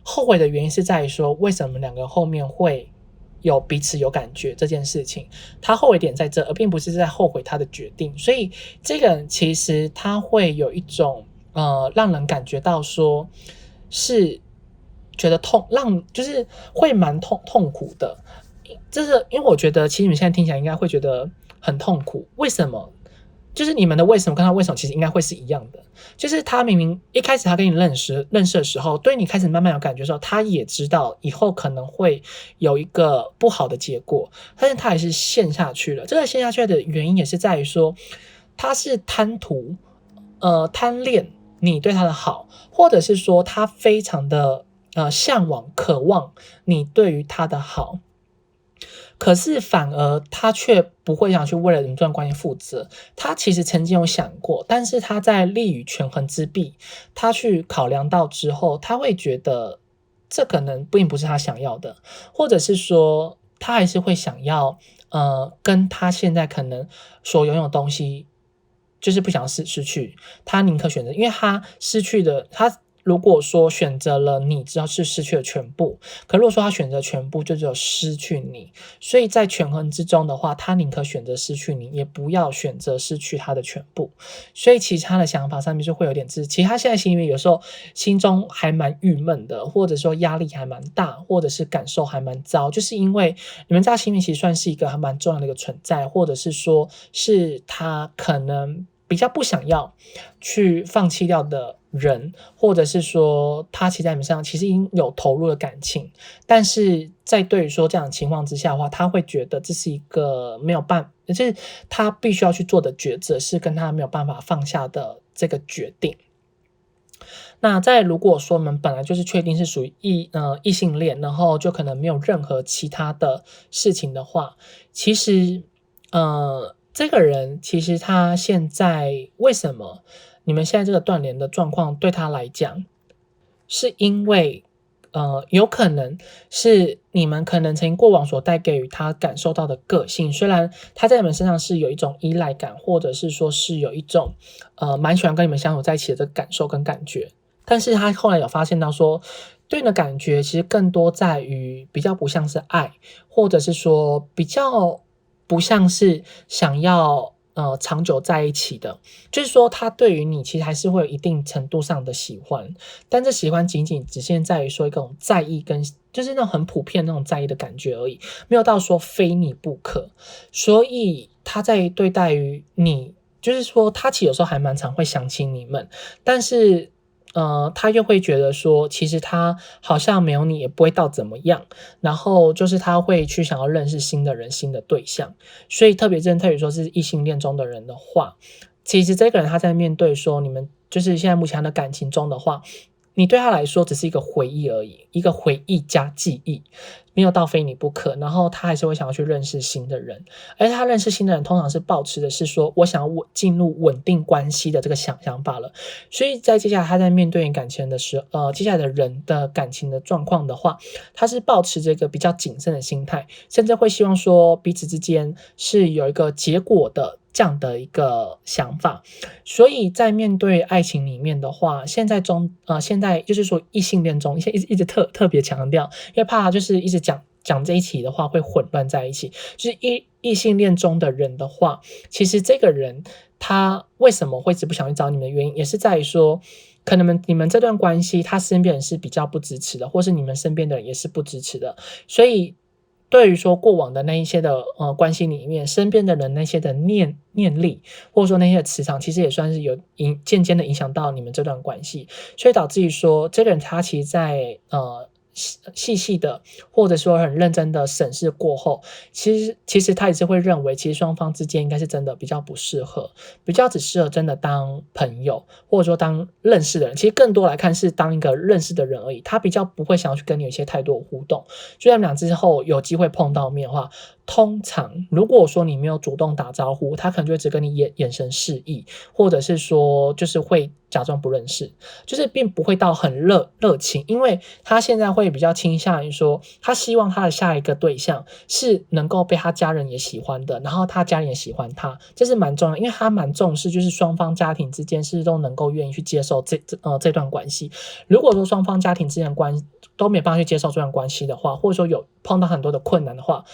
后悔的原因是在于说，为什么两个后面会有彼此有感觉这件事情，他后悔点在这，而并不是在后悔他的决定。所以这个人其实他会有一种让人感觉到说是觉得就是会蛮痛苦的。就是因为我觉得其实你们现在听起来应该会觉得很痛苦，为什么？就是你们的为什么跟他为什么其实应该会是一样的，就是他明明一开始他跟你认识的时候，对你开始慢慢有感觉的时候，他也知道以后可能会有一个不好的结果，但是他还是陷下去了。这个陷下去的原因也是在于说，他是贪恋你对他的好，或者是说他非常的向往渴望你对于他的好，可是反而他却不会想去为了你这段关系负责。他其实曾经有想过，但是他在利于权衡之弊，他去考量到之后，他会觉得这可能并不是他想要的，或者是说他还是会想要跟他现在可能所拥有的东西，就是不想要失去，他宁可选择，因为他失去的他。如果说选择了你，只要是失去了全部；可如果说他选择全部，就只有失去你。所以在权衡之中的话，他宁可选择失去你，也不要选择失去他的全部。所以其实他的想法上面就会有点其实他现在心里面有时候心中还蛮郁闷的，或者说压力还蛮大，或者是感受还蛮糟，就是因为你们在他心里其实算是一个还蛮重要的一个存在，或者是说是他可能比较不想要去放弃掉的人，或者是说他其实在你们身上其实已经有投入了感情，但是在对于说这样的情况之下的话，他会觉得这是一个没有办，就是他必须要去做的抉择，是跟他没有办法放下的这个决定。那在如果说我们本来就是确定是属于异性恋，然后就可能没有任何其他的事情的话，其实这个人其实他现在为什么你们现在这个断联的状况对他来讲，是因为有可能是你们可能曾经过往所带给予他感受到的个性，虽然他在你们身上是有一种依赖感，或者是说是有一种蛮喜欢跟你们相处在一起的这个感受跟感觉，但是他后来有发现到说，对你的感觉其实更多在于比较不像是爱，或者是说比较不像是想要长久在一起的，就是说他对于你其实还是会有一定程度上的喜欢，但这喜欢仅仅只限在于说一种在意跟就是那种很普遍那种在意的感觉而已，没有到说非你不可。所以他在对待于你，就是说他其实有时候还蛮常会想起你们，但是他又会觉得说，其实他好像没有你也不会到怎么样，然后就是他会去想要认识新的人、新的对象，所以特别说是异性恋中的人的话，其实这个人他在面对说你们就是现在目前的感情中的话，你对他来说只是一个回忆而已，一个回忆加记忆，没有到非你不可。然后他还是会想要去认识新的人，而他认识新的人通常是抱持的是说我想要进入稳定关系的这个想法了。所以在接下来他在面对感情的时候，接下来的人的感情的状况的话，他是抱持着一个比较谨慎的心态，甚至会希望说彼此之间是有一个结果的这样的一个想法。所以在面对爱情里面的话，现在就是说异性恋中，一直特别强调，因为怕就是一直讲这一起的话会混乱在一起。就是异性恋中的人的话，其实这个人他为什么会一直不想去找你们的原因，也是在于说，可能你们这段关系他身边人是比较不支持的，或是你们身边的人也是不支持的，所以对于说过往的那一些的关系里面，身边的人那些的念力，或者说那些的磁场，其实也算是有渐渐的影响到你们这段关系，所以导致于说这个人他其实在细细的或者说很认真的审视过后，其实他也是会认为，其实双方之间应该是真的比较不适合，比较只适合真的当朋友，或者说当认识的人。其实更多来看是当一个认识的人而已，他比较不会想要去跟你有一些太多的互动。就他们俩之后有机会碰到面的话，通常如果说你没有主动打招呼，他可能就会只跟你眼神示意，或者是说就是会假装不认识，就是并不会到很热情，因为他现在会比较倾向于说，他希望他的下一个对象是能够被他家人也喜欢的，然后他家人也喜欢他，这是蛮重要的，因为他蛮重视就是双方家庭之间是都能够愿意去接受这段关系。如果说双方家庭之间的关系都没办法去接受这段关系的话，或者说有碰到很多的困难的话，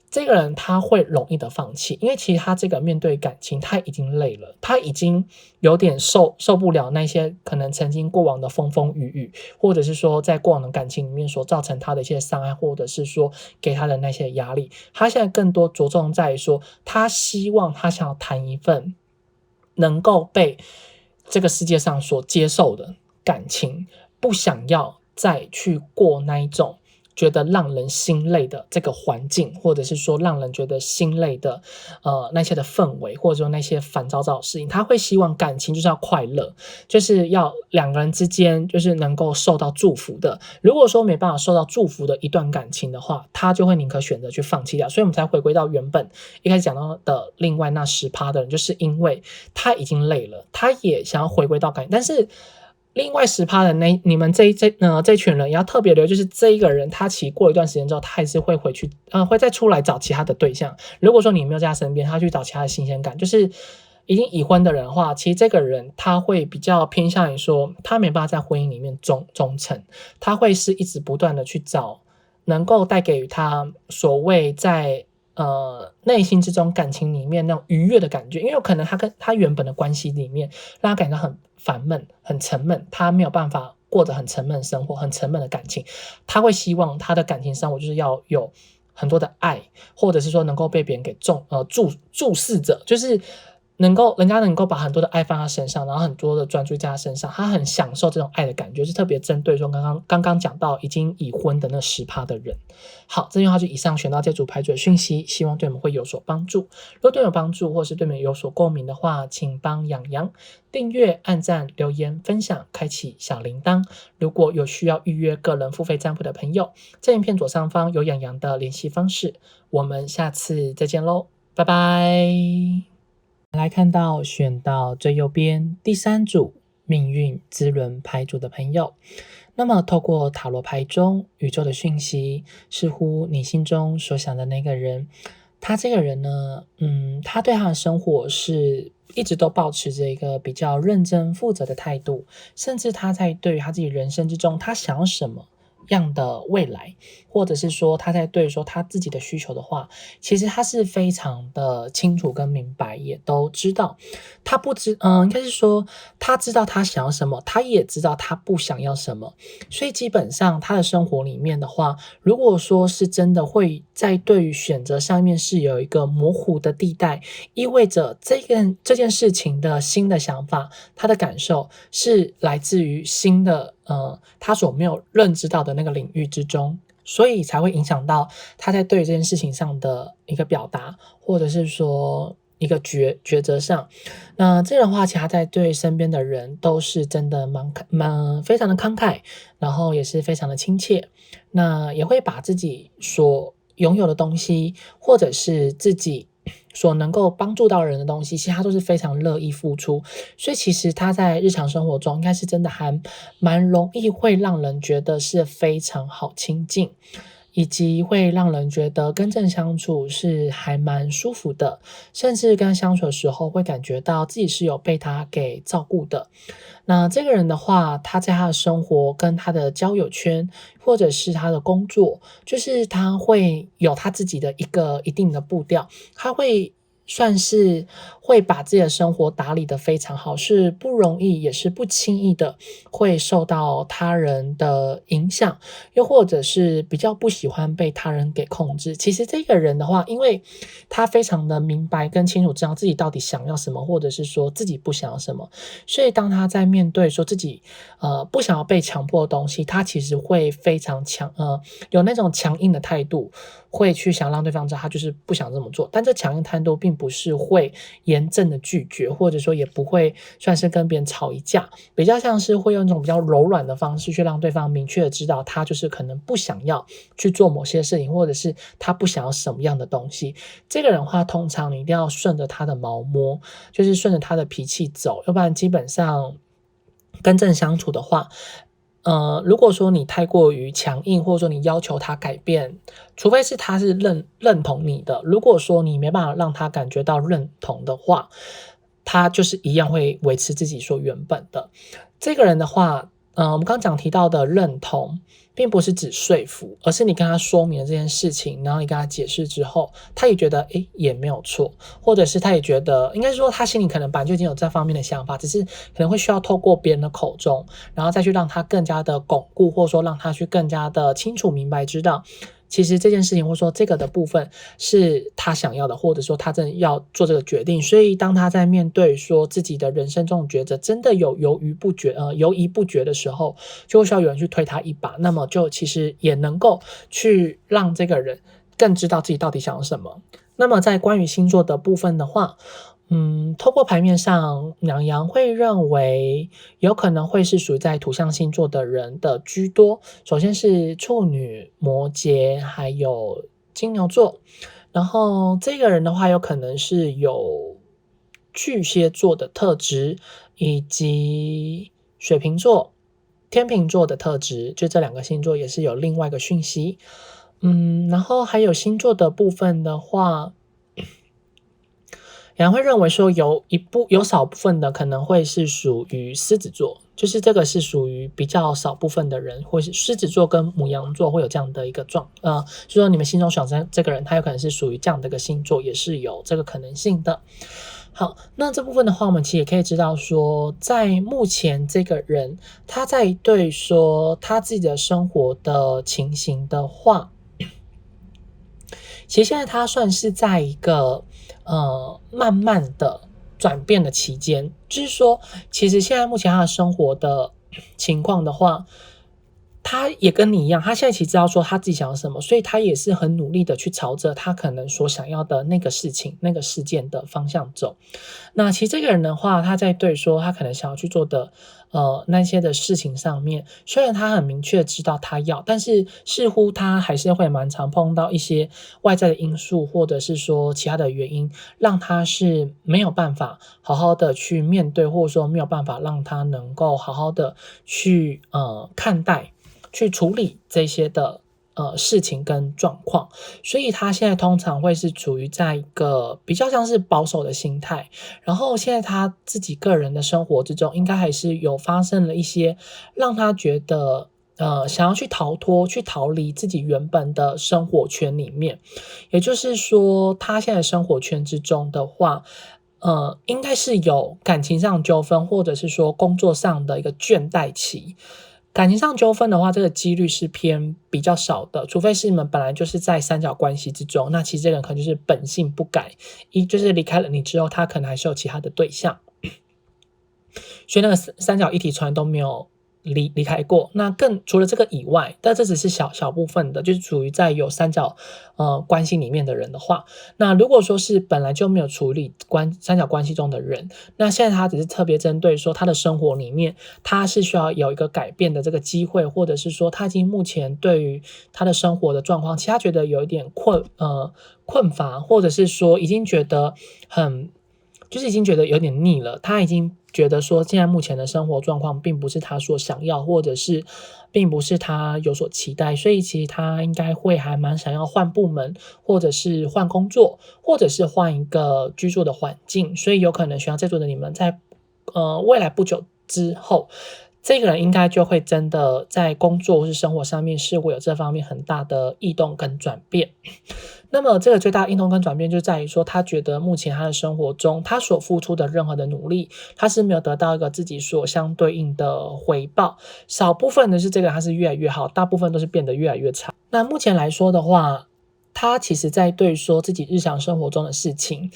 这个人他会容易的放弃，因为其实他这个面对感情他已经累了，他已经有点受不了那些可能曾经过往的风风雨雨，或者是说在过往的感情里面所造成他的一些伤害，或者是说给他的那些压力，他现在更多着重在于说他希望他想要谈一份能够被这个世界上所接受的感情，不想要再去过那一种觉得让人心累的这个环境，或者是说让人觉得心累的那些的氛围，或者说那些烦躁的事情，他会希望感情就是要快乐，就是要两个人之间就是能够受到祝福的。如果说没办法受到祝福的一段感情的话，他就会宁可选择去放弃掉。所以我们才回归到原本一开始讲到的另外那10%的人，就是因为他已经累了，他也想要回归到感情，但是另外10%的你们这群人也要特别留意，就是这一个人他其实过一段时间之后，他还是会回去会再出来找其他的对象。如果说你没有在他身边，他去找其他的新鲜感，就是已经已婚的人的话，其实这个人他会比较偏向于说，他没办法在婚姻里面忠诚，他会是一直不断的去找能够带给他所谓在内心之中感情里面那种愉悦的感觉，因为有可能他跟他原本的关系里面让他感到很烦闷、很沉闷，他没有办法过着很沉闷的生活、很沉闷的感情，他会希望他的感情生活就是要有很多的爱，或者是说能够被别人给注视着，就是人家能够把很多的爱放在他身上，然后很多的专注在他身上，他很享受这种爱的感觉，是特别针对说刚刚讲到已经已婚的那10%的人。好，这句话就以上选到这组牌组的讯息，希望对我们会有所帮助。如果对我有帮助，或是对我们有所共鸣的话，请帮洋洋订阅、按赞、留言、分享、开启小铃铛。如果有需要预约个人付费占卜的朋友，这影片左上方有洋洋的联系方式。我们下次再见喽，拜拜。来看到选到最右边第3组命运之轮牌组的朋友，那么透过塔罗牌中宇宙的讯息，似乎你心中所想的那个人，他这个人呢，他对他的生活是一直都保持着一个比较认真负责的态度，甚至他在对于他自己人生之中，他想要什么样的未来，或者是说他在对说他自己的需求的话，其实他是非常的清楚跟明白，也都知道。他应该是说他知道他想要什么，他也知道他不想要什么。所以基本上他的生活里面的话，如果说是真的会在对于选择上面是有一个模糊的地带，意味着这件事情的新的想法，他的感受是来自于新的他所没有认知到的那个领域之中，所以才会影响到他在对这件事情上的一个表达，或者是说一个抉择上。那这样的话，其实他在对身边的人都是真的非常的慷慨，然后也是非常的亲切，那也会把自己所拥有的东西，或者是自己所能够帮助到人的东西，其实他都是非常乐意付出。所以其实他在日常生活中应该是真的还蛮容易会让人觉得是非常好亲近，以及会让人觉得跟正相处是还蛮舒服的，甚至跟他相处的时候会感觉到自己是有被他给照顾的。那这个人的话，他在他的生活跟他的交友圈，或者是他的工作，就是他会有他自己的一个一定的步调，他会算是会把自己的生活打理得非常好，是不容易也是不轻易的会受到他人的影响，又或者是比较不喜欢被他人给控制。其实这个人的话，因为他非常的明白跟清楚知道自己到底想要什么，或者是说自己不想要什么，所以当他在面对说自己不想要被强迫的东西，他其实会非常有那种强硬的态度，会去想让对方知道他就是不想这么做。但这强硬态度并不是会严正的拒绝，或者说也不会算是跟别人吵一架，比较像是会用一种比较柔软的方式去让对方明确的知道他就是可能不想要去做某些事情，或者是他不想要什么样的东西。这个人的话，通常你一定要顺着他的毛摸，就是顺着他的脾气走，要不然基本上跟正相处的话，如果说你太过于强硬，或者说你要求他改变，除非是他是认同你的，如果说你没办法让他感觉到认同的话，他就是一样会维持自己所原本的。这个人的话，我们刚刚提到的认同，并不是指说服，而是你跟他说明了这件事情，然后你跟他解释之后，他也觉得也没有错，或者是他也觉得，应该说他心里可能本来就已经有这方面的想法，只是可能会需要透过别人的口中，然后再去让他更加的巩固，或者说让他去更加的清楚明白知道，其实这件事情或者说这个的部分是他想要的，或者说他真的要做这个决定。所以当他在面对说自己的人生中的抉择真的有犹豫不决的时候，就会需要有人去推他一把，那么就其实也能够去让这个人更知道自己到底想要什么。那么在关于星座的部分的话，透过牌面上，洋洋会认为有可能会是属于在土象星座的人的居多。首先是处女、摩羯，还有金牛座。然后这个人的话，有可能是有巨蟹座的特质，以及水瓶座、天秤座的特质，就这2个星座也是有另外一个讯息。然后还有星座的部分的话，有人会认为说有少部分的可能会是属于狮子座，就是这个是属于比较少部分的人，或是狮子座跟牡羊座会有这样的一个就说你们心中想这个人，他有可能是属于这样的一个星座，也是有这个可能性的。好，那这部分的话，我们其实也可以知道说，在目前这个人他在对说他自己的生活的情形的话，其实现在他算是在一个慢慢的转变的期间，就是说其实现在目前他的生活的情况的话，他也跟你一样，他现在其实知道说他自己想要什么，所以他也是很努力的去朝着他可能所想要的那个事情、那个事件的方向走。那其实这个人的话，他在对说他可能想要去做的那些的事情上面，虽然他很明确知道他要，但是似乎他还是会蛮常碰到一些外在的因素，或者是说其他的原因，让他是没有办法好好的去面对，或者说没有办法让他能够好好的去看待、去处理这些的事情跟状况，所以他现在通常会是处于在一个比较像是保守的心态，然后现在他自己个人的生活之中，应该还是有发生了一些让他觉得想要去逃脱、去逃离自己原本的生活圈里面，也就是说，他现在生活圈之中的话，应该是有感情上纠纷，或者是说工作上的一个倦怠期。感情上纠纷的话，这个几率是偏比较少的，除非是你们本来就是在三角关系之中，那其实这个人可能就是本性不改，就是离开了你之后，他可能还是有其他的对象，所以那个三角一体船都没有离开过。那除了这个以外，但这只是小部分的，就是处于在有三角关系里面的人的话，那如果说是本来就没有处理三角关系中的人，那现在他只是特别针对说他的生活里面，他是需要有一个改变的这个机会，或者是说他已经目前对于他的生活的状况，其实他觉得有一点困乏，或者是说已经觉得就是已经觉得有点腻了，他已经觉得说现在目前的生活状况并不是他所想要，或者是并不是他有所期待，所以其实他应该会还蛮想要换部门，或者是换工作，或者是换一个居住的环境，所以有可能学校这组的你们在未来不久之后，这个人应该就会真的在工作或是生活上面是会有这方面很大的异动跟转变。那么这个最大的异动跟转变就在于说，他觉得目前他的生活中，他所付出的任何的努力，他是没有得到一个自己所相对应的回报。少部分的是这个他是越来越好，大部分都是变得越来越差。那目前来说的话，他其实在对说自己日常生活中的事情，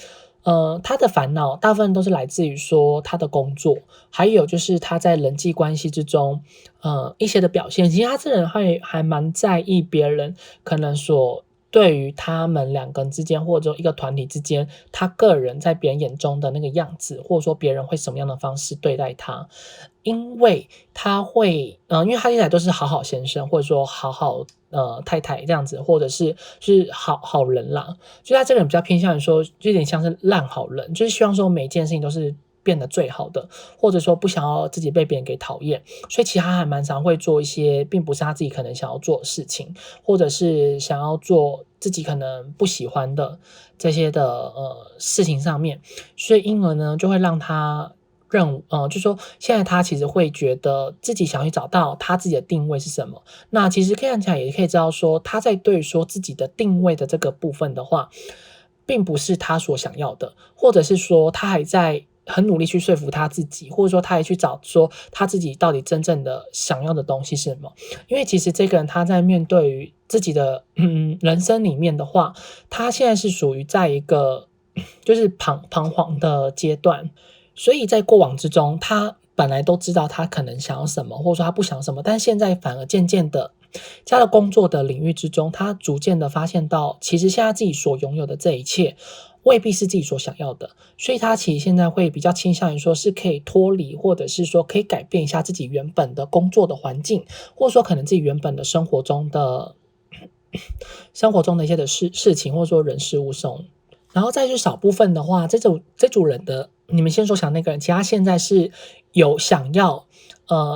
他的烦恼大部分都是来自于说他的工作，还有就是他在人际关系之中，一些的表现。其实他这人还蛮在意别人可能对于他们两个人之间，或者说一个团体之间，他个人在别人眼中的那个样子，或者说别人会什么样的方式对待他，因为他会，因为他现在都是好好先生，或者说好好太太这样子，或者是好人啦，就他这个人比较偏向于说，就有点像是烂好人，就是希望说每一件事情都是变得最好的，或者说不想要自己被别人给讨厌，所以其实他还蛮常会做一些并不是他自己可能想要做的事情，或者是想要做自己可能不喜欢的这些的事情上面，所以因而呢就会让他就是说现在他其实会觉得自己想要去找到他自己的定位是什么。那其实看起来也可以知道说，他在对说自己的定位的这个部分的话，并不是他所想要的，或者是说他还在很努力去说服他自己，或者说他也去找说他自己到底真正的想要的东西是什么。因为其实这个人他在面对于自己的人生里面的话，他现在是属于在一个就是彷徨的阶段，所以在过往之中，他本来都知道他可能想要什么，或者说他不想什么，但现在反而渐渐的在他的工作的领域之中，他逐渐的发现到，其实现在自己所拥有的这一切未必是自己所想要的，所以他其实现在会比较倾向于说是可以脱离，或者是说可以改变一下自己原本的工作的环境，或者说可能自己原本的生活中的一些的事情，或者说人事物中。然后再去少部分的话，这组人的你们先所想那个人，其实他现在是有想要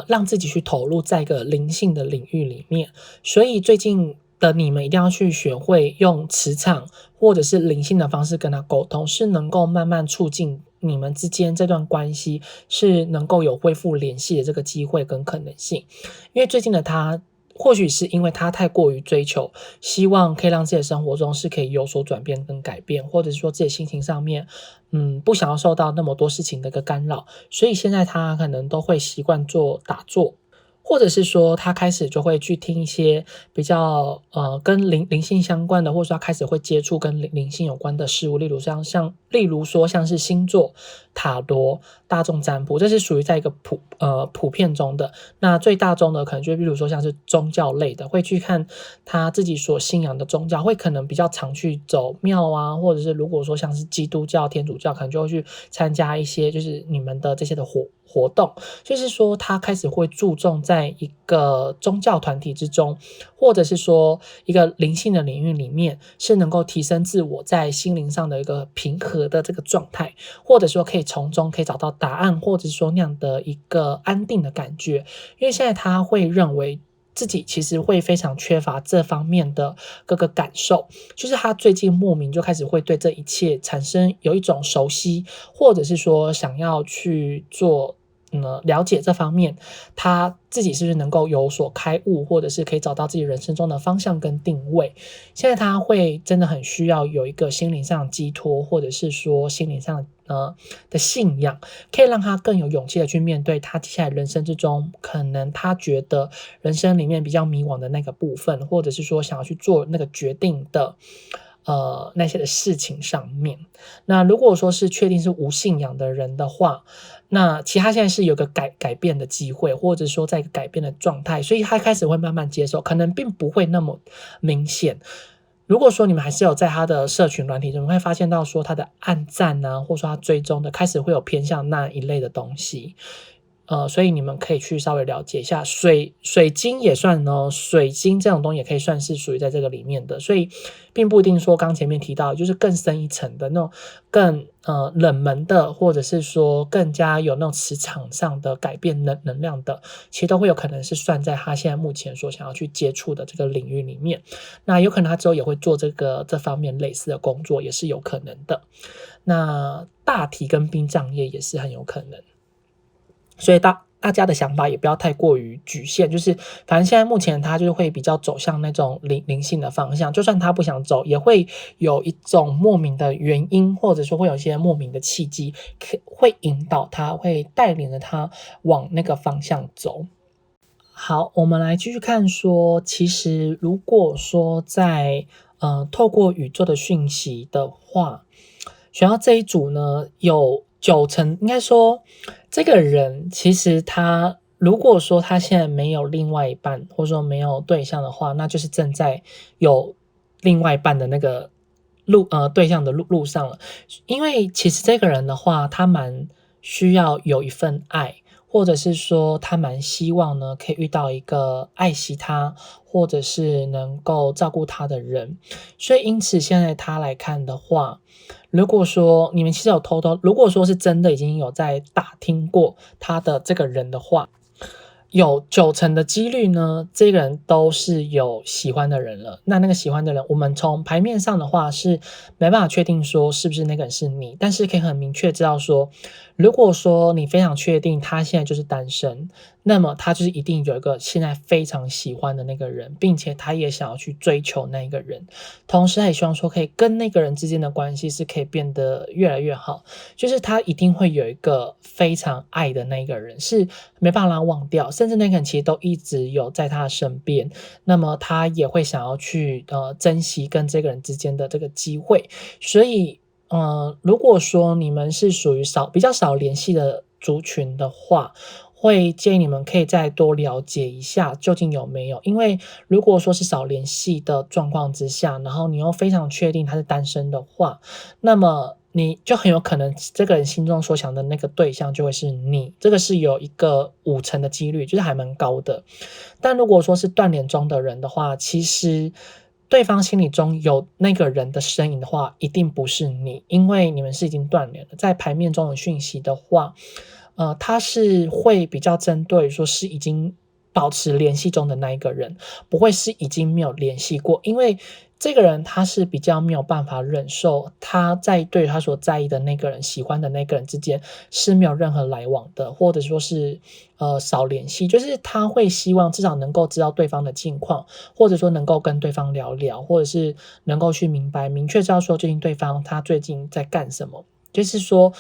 让自己去投入在一个灵性的领域里面，所以最近的你们一定要去学会用磁场或者是灵性的方式跟他沟通，是能够慢慢促进你们之间这段关系是能够有恢复联系的这个机会跟可能性。因为最近的他或许是因为他太过于追求，希望可以让自己的生活中是可以有所转变跟改变，或者是说自己心情上面不想要受到那么多事情的一个干扰，所以现在他可能都会习惯做打坐，或者是说他开始就会去听一些比较跟灵性相关的，或者说他开始会接触跟灵性有关的事物，例如说像是星座、塔罗、大众占卜，这是属于在一个普遍中的。那最大宗的可能就比如说像是宗教类的，会去看他自己所信仰的宗教，会可能比较常去走庙啊，或者是如果说像是基督教、天主教，可能就会去参加一些就是你们的这些的活动，就是说他开始会注重在一个宗教团体之中，或者是说一个灵性的领域里面，是能够提升自我在心灵上的一个平和的这个状态，或者说可以从中可以找到答案，或者是说那样的一个安定的感觉。因为现在他会认为自己其实会非常缺乏这方面的各个感受，就是他最近莫名就开始会对这一切产生有一种熟悉，或者是说想要去做了解这方面，他自己是不是能够有所开悟，或者是可以找到自己人生中的方向跟定位。现在他会真的很需要有一个心灵上的寄托，或者是说心灵上的信仰，可以让他更有勇气的去面对他接下来人生之中可能他觉得人生里面比较迷惘的那个部分，或者是说想要去做那个决定的那些的事情上面。那如果说是确定是无信仰的人的话，那其实他现在是有个改变的机会，或者说在一个改变的状态，所以他开始会慢慢接受，可能并不会那么明显。如果说你们还是有在他的社群软体中，会发现到说他的按赞啊，或者说他追踪的开始会有偏向那一类的东西。所以你们可以去稍微了解一下，水晶也算哦，水晶这种东西也可以算是属于在这个里面的，所以并不一定说刚前面提到就是更深一层的那种更冷门的，或者是说更加有那种磁场上的改变能量的，其实都会有可能是算在他现在目前所想要去接触的这个领域里面。那有可能他之后也会做这方面类似的工作，也是有可能的。那大体跟殡葬业也是很有可能。所以大家的想法也不要太过于局限，就是反正现在目前他就是会比较走向那种灵性的方向，就算他不想走，也会有一种莫名的原因，或者说会有一些莫名的契机，会引导他，会带领着他往那个方向走。好，我们来继续看说，其实如果说在透过宇宙的讯息的话，选到这一组呢，有90%，应该说这个人其实他如果说他现在没有另外一半，或者说没有对象的话，那就是正在有另外一半的那个对象的路上了。因为其实这个人的话，他蛮需要有一份爱，或者是说他蛮希望呢可以遇到一个爱惜他，或者是能够照顾他的人。所以因此现在他来看的话，如果说你们其实有如果说是真的已经有在打听过他的这个人的话，有90%的几率呢，这个人都是有喜欢的人了。那个喜欢的人，我们从牌面上的话是没办法确定说是不是那个人是你，但是可以很明确知道说，如果说你非常确定他现在就是单身，那么他就是一定有一个现在非常喜欢的那个人，并且他也想要去追求那个人，同时他也希望说可以跟那个人之间的关系是可以变得越来越好，就是他一定会有一个非常爱的那个人，是没办法让他忘掉，甚至那个人其实都一直有在他的身边，那么他也会想要去珍惜跟这个人之间的这个机会。所以如果说你们是属于比较少联系的族群的话，会建议你们可以再多了解一下究竟有没有，因为如果说是少联系的状况之下，然后你又非常确定他是单身的话，那么你就很有可能这个人心中所想的那个对象就会是你，这个是有一个50%的几率，就是还蛮高的。但如果说是断联中的人的话，其实对方心里中有那个人的身影的话，一定不是你，因为你们是已经断联了。在牌面中的讯息的话，他是会比较针对说是已经保持联系中的那一个人，不会是已经没有联系过，因为这个人他是比较没有办法忍受他在对他所在意的那个人、喜欢的那个人之间是没有任何来往的，或者说是少联系，就是他会希望至少能够知道对方的近况，或者说能够跟对方聊聊，或者是能够去明确知道说最近对方他最近在干什么。就是说，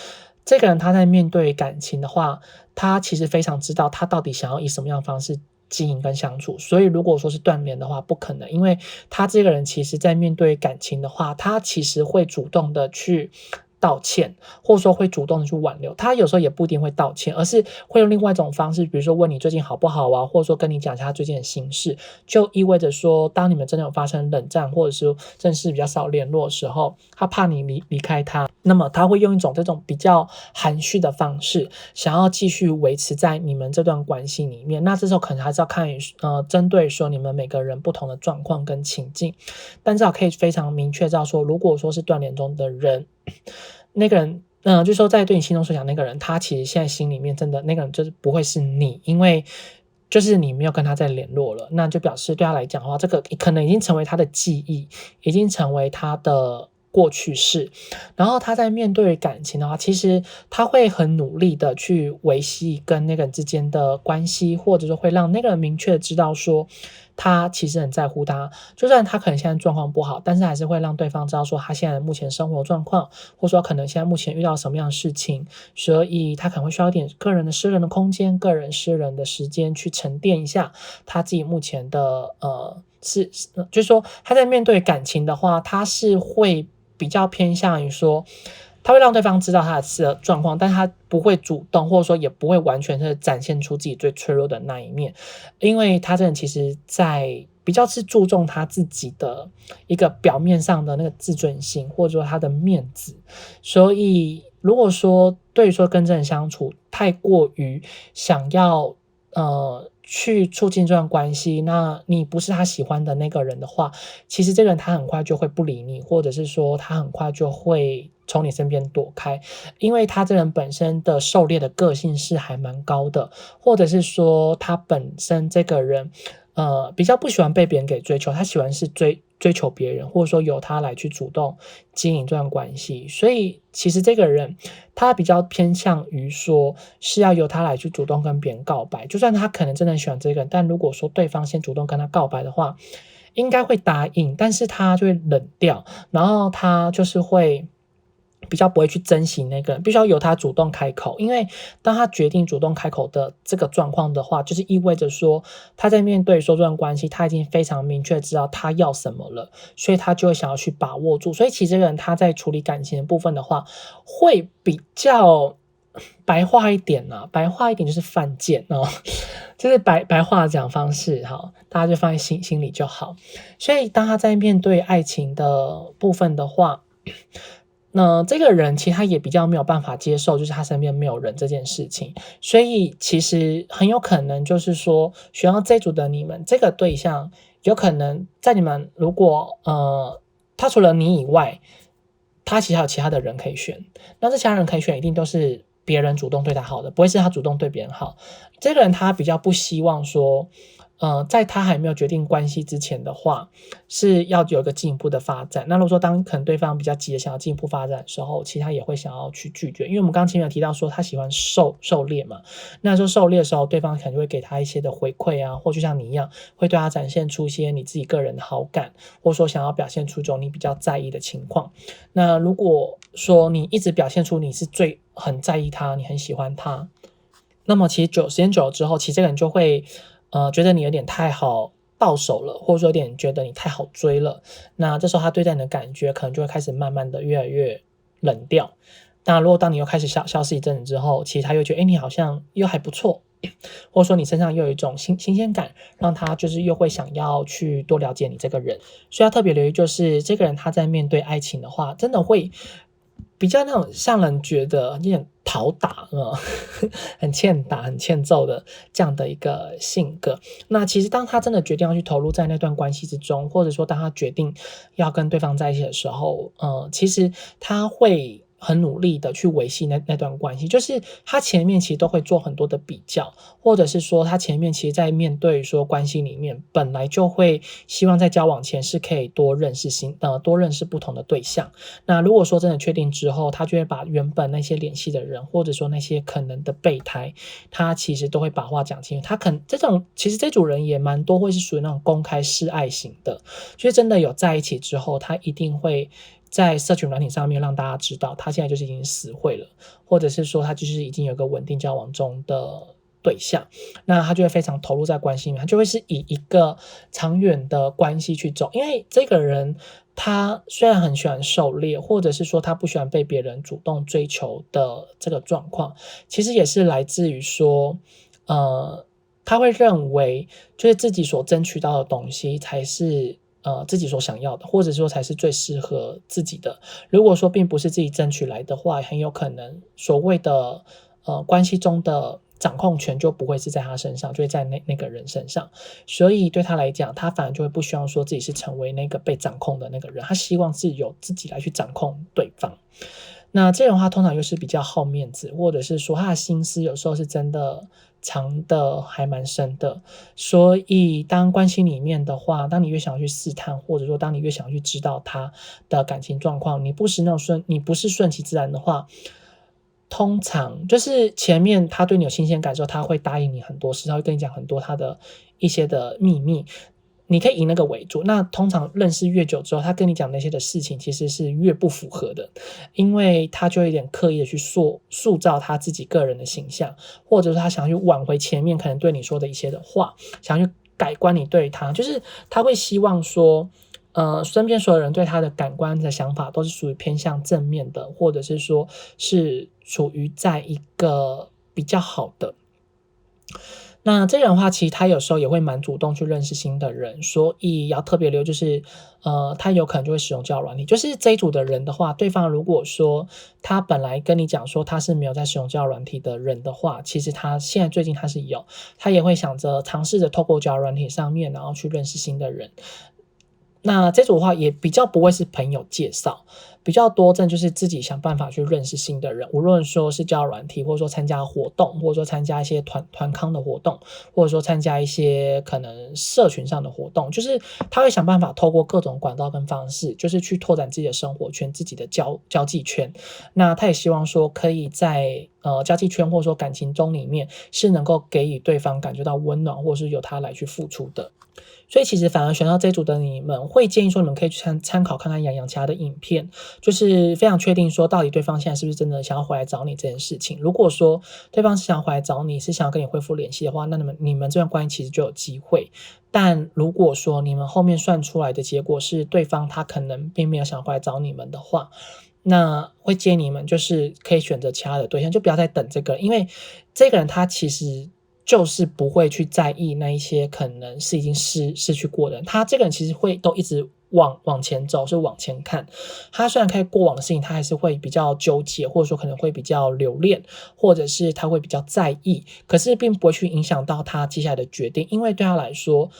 这个人他在面对感情的话，他其实非常知道他到底想要以什么样的方式经营跟相处。所以如果说是断联的话，不可能，因为他这个人其实在面对感情的话，他其实会主动的去道歉，或者说会主动的去挽留。他有时候也不一定会道歉，而是会用另外一种方式，比如说问你最近好不好啊，或者说跟你讲一下他最近的心事，就意味着说，当你们真的有发生冷战，或者是正式比较少联络的时候，他怕你离开他，那么他会用一种这种比较含蓄的方式，想要继续维持在你们这段关系里面。那这时候可能还是要看针对说你们每个人不同的状况跟情境，但至少可以非常明确知道说，如果说是断联中的人，那个人就是说在对你心中所想那个人，他其实现在心里面真的那个人就是不会是你，因为就是你没有跟他再联络了，那就表示对他来讲的话，这个可能已经成为他的记忆，已经成为他的过去式。然后他在面对感情的话，其实他会很努力的去维系跟那个人之间的关系，或者说会让那个人明确的知道说他其实很在乎他，就算他可能现在状况不好，但是还是会让对方知道说他现在目前生活状况，或者说可能现在目前遇到什么样的事情，所以他可能会需要一点个人的私人的空间、个人私人的时间去沉淀一下他自己目前的就是说他在面对感情的话，他是会比较偏向于说，他会让对方知道他的状况，但他不会主动，或者说也不会完全是展现出自己最脆弱的那一面，因为他这人其实在比较是注重他自己的一个表面上的那个自尊心，或者说他的面子。所以如果说对于说跟这人相处太过于想要去促进这段关系，那你不是他喜欢的那个人的话，其实这个人他很快就会不理你，或者是说他很快就会从你身边躲开，因为他这人本身的狩猎的个性是还蛮高的，或者是说他本身这个人比较不喜欢被别人给追求，他喜欢是追求别人，或者说由他来去主动经营这段关系。所以其实这个人他比较偏向于说是要由他来去主动跟别人告白，就算他可能真的很喜欢这个人，但如果说对方先主动跟他告白的话，应该会答应，但是他就会冷掉，然后他就是会比较不会去珍惜那个人，必须要由他主动开口，因为当他决定主动开口的这个状况的话，就是意味着说他在面对说这段关系，他已经非常明确知道他要什么了，所以他就会想要去把握住。所以其实这个人他在处理感情的部分的话，会比较白话一点啊，白话一点就是犯贱哦，就是白话的讲方式哈，大家就放在心里就好。所以当他在面对爱情的部分的话，那这个人其实他也比较没有办法接受，就是他身边没有人这件事情，所以其实很有可能就是说，选到这组的你们这个对象，有可能在你们如果他除了你以外，他其实还有其他的人可以选，那这其他人可以选一定都是别人主动对他好的，不会是他主动对别人好。这个人他比较不希望说，在他还没有决定关系之前的话，是要有一个进一步的发展。那如果说当可能对方比较急的想要进一步发展的时候，其实他也会想要去拒绝，因为我们刚刚前面有提到说他喜欢狩猎嘛，那时候狩猎的时候，对方可能就会给他一些的回馈啊，或就像你一样，会对他展现出一些你自己个人的好感，或者说想要表现出一种你比较在意的情况。那如果说你一直表现出你是很在意他，你很喜欢他，那么其实时间久了之后，其实这个人就会觉得你有点太好到手了，或者说有点觉得你太好追了。那这时候他对待你的感觉可能就会开始慢慢的越来越冷掉。那如果当你又开始消失一阵子之后，其实他又觉得你好像又还不错，或者说你身上又有一种新鲜感，让他就是又会想要去多了解你这个人。所以要特别留意，就是这个人他在面对爱情的话，真的会比较那种让人觉得有点讨打很欠打很欠揍的这样的一个性格。那其实当他真的决定要去投入在那段关系之中，或者说当他决定要跟对方在一起的时候，其实他会很努力的去维系那段关系，就是他前面其实都会做很多的比较，或者是说他前面其实在面对说关系里面本来就会希望在交往前是可以多认识不同的对象。那如果说真的确定之后，他就会把原本那些联系的人，或者说那些可能的备胎，他其实都会把话讲清楚。他其实这组人也蛮多会是属于那种公开示爱型的，所以真的有在一起之后，他一定会在社群软体上面让大家知道他现在就是已经死会了，或者是说他就是已经有个稳定交往中的对象，那他就会非常投入在关系里面，他就会是以一个长远的关系去走。因为这个人他虽然很喜欢狩猎，或者是说他不喜欢被别人主动追求的这个状况，其实也是来自于说他会认为就是自己所争取到的东西才是自己所想要的，或者说才是最适合自己的。如果说并不是自己争取来的话，很有可能所谓的关系中的掌控权就不会是在他身上，就会在那个人身上。所以对他来讲，他反而就会不希望说自己是成为那个被掌控的那个人，他希望是由自己来去掌控对方。那这种话通常又是比较好面子，或者是说他的心思有时候是真的藏的还蛮深的。所以当关系里面的话，当你越想要去试探，或者说当你越想要去知道他的感情状况，你不是顺其自然的话，通常就是前面他对你有新鲜感之后，他会答应你很多事，他会跟你讲很多他的一些的秘密，你可以以那个为主。那通常认识越久之后，他跟你讲那些的事情其实是越不符合的，因为他就有点刻意的去塑造他自己个人的形象，或者说他想要去挽回前面可能对你说的一些的话，想要去改观你对他，就是他会希望说身边所有人对他的感官的想法都是属于偏向正面的，或者是说是处于在一个比较好的。那这个人的话，其实他有时候也会蛮主动去认识新的人，所以要特别留意，就是他有可能就会使用交友软体。就是这一组的人的话，对方如果说他本来跟你讲说他是没有在使用交友软体的人的话，其实他现在最近他是有，他也会想着尝试着透过交友软体上面，然后去认识新的人。那这组的话也比较不会是朋友介绍，比较多真的就是自己想办法去认识新的人，无论说是交友软体，或者说参加活动，或者说参加一些团康的活动，或者说参加一些可能社群上的活动，就是他会想办法透过各种管道跟方式，就是去拓展自己的生活圈，自己的交际圈。那他也希望说可以在交际圈或者说感情中里面是能够给予对方感觉到温暖，或者是由他来去付出的。所以其实反而选到这组的你们会建议说，你们可以去参考看看洋洋其他的影片，就是非常确定说到底对方现在是不是真的想要回来找你这件事情。如果说对方是想回来找你，是想要跟你恢复联系的话，那你们这段关系其实就有机会。但如果说你们后面算出来的结果是对方他可能并没有想回来找你们的话，那会建议你们就是可以选择其他的对象，就不要再等这个，因为这个人他其实就是不会去在意那一些可能是已经失去过的人，他这个人其实会都一直往前走，是往前看。他虽然可以过往的事情，他还是会比较纠结，或者说可能会比较留恋，或者是他会比较在意，可是并不会去影响到他接下来的决定，因为对他来说，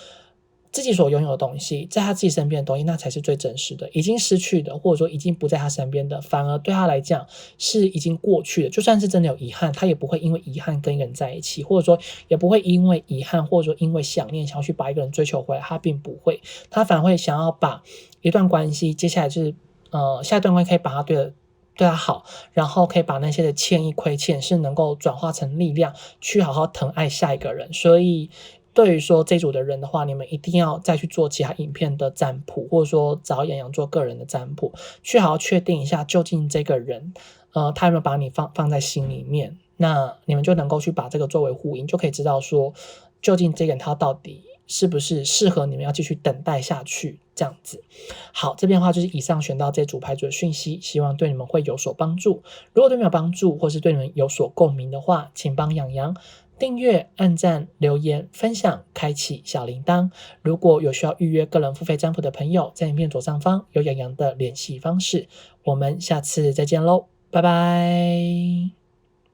自己所拥有的东西，在他自己身边的东西，那才是最真实的。已经失去的，或者说已经不在他身边的，反而对他来讲是已经过去的。就算是真的有遗憾，他也不会因为遗憾跟一个人在一起，或者说也不会因为遗憾，或者说因为想念想要去把一个人追求回来，他并不会。他反而会想要把一段关系，接下来就是下一段关系可以把他对他好，然后可以把那些的歉意亏欠是能够转化成力量，去好好疼爱下一个人。所以对于说这组的人的话，你们一定要再去做其他影片的占卜，或者说找洋洋做个人的占卜，去好好确定一下究竟这个人他有没有把你放在心里面，那你们就能够去把这个作为呼应，就可以知道说究竟这个人他到底是不是适合你们要继续等待下去这样子。好，这边的话就是以上选到这组牌组的讯息，希望对你们会有所帮助。如果对你们有帮助，或是对你们有所共鸣的话，请帮洋洋订阅、按赞、留言、分享、开启小铃铛。如果有需要预约个人付费占卜的朋友，在影片左上方有洋洋的联系方式。我们下次再见喽，拜拜。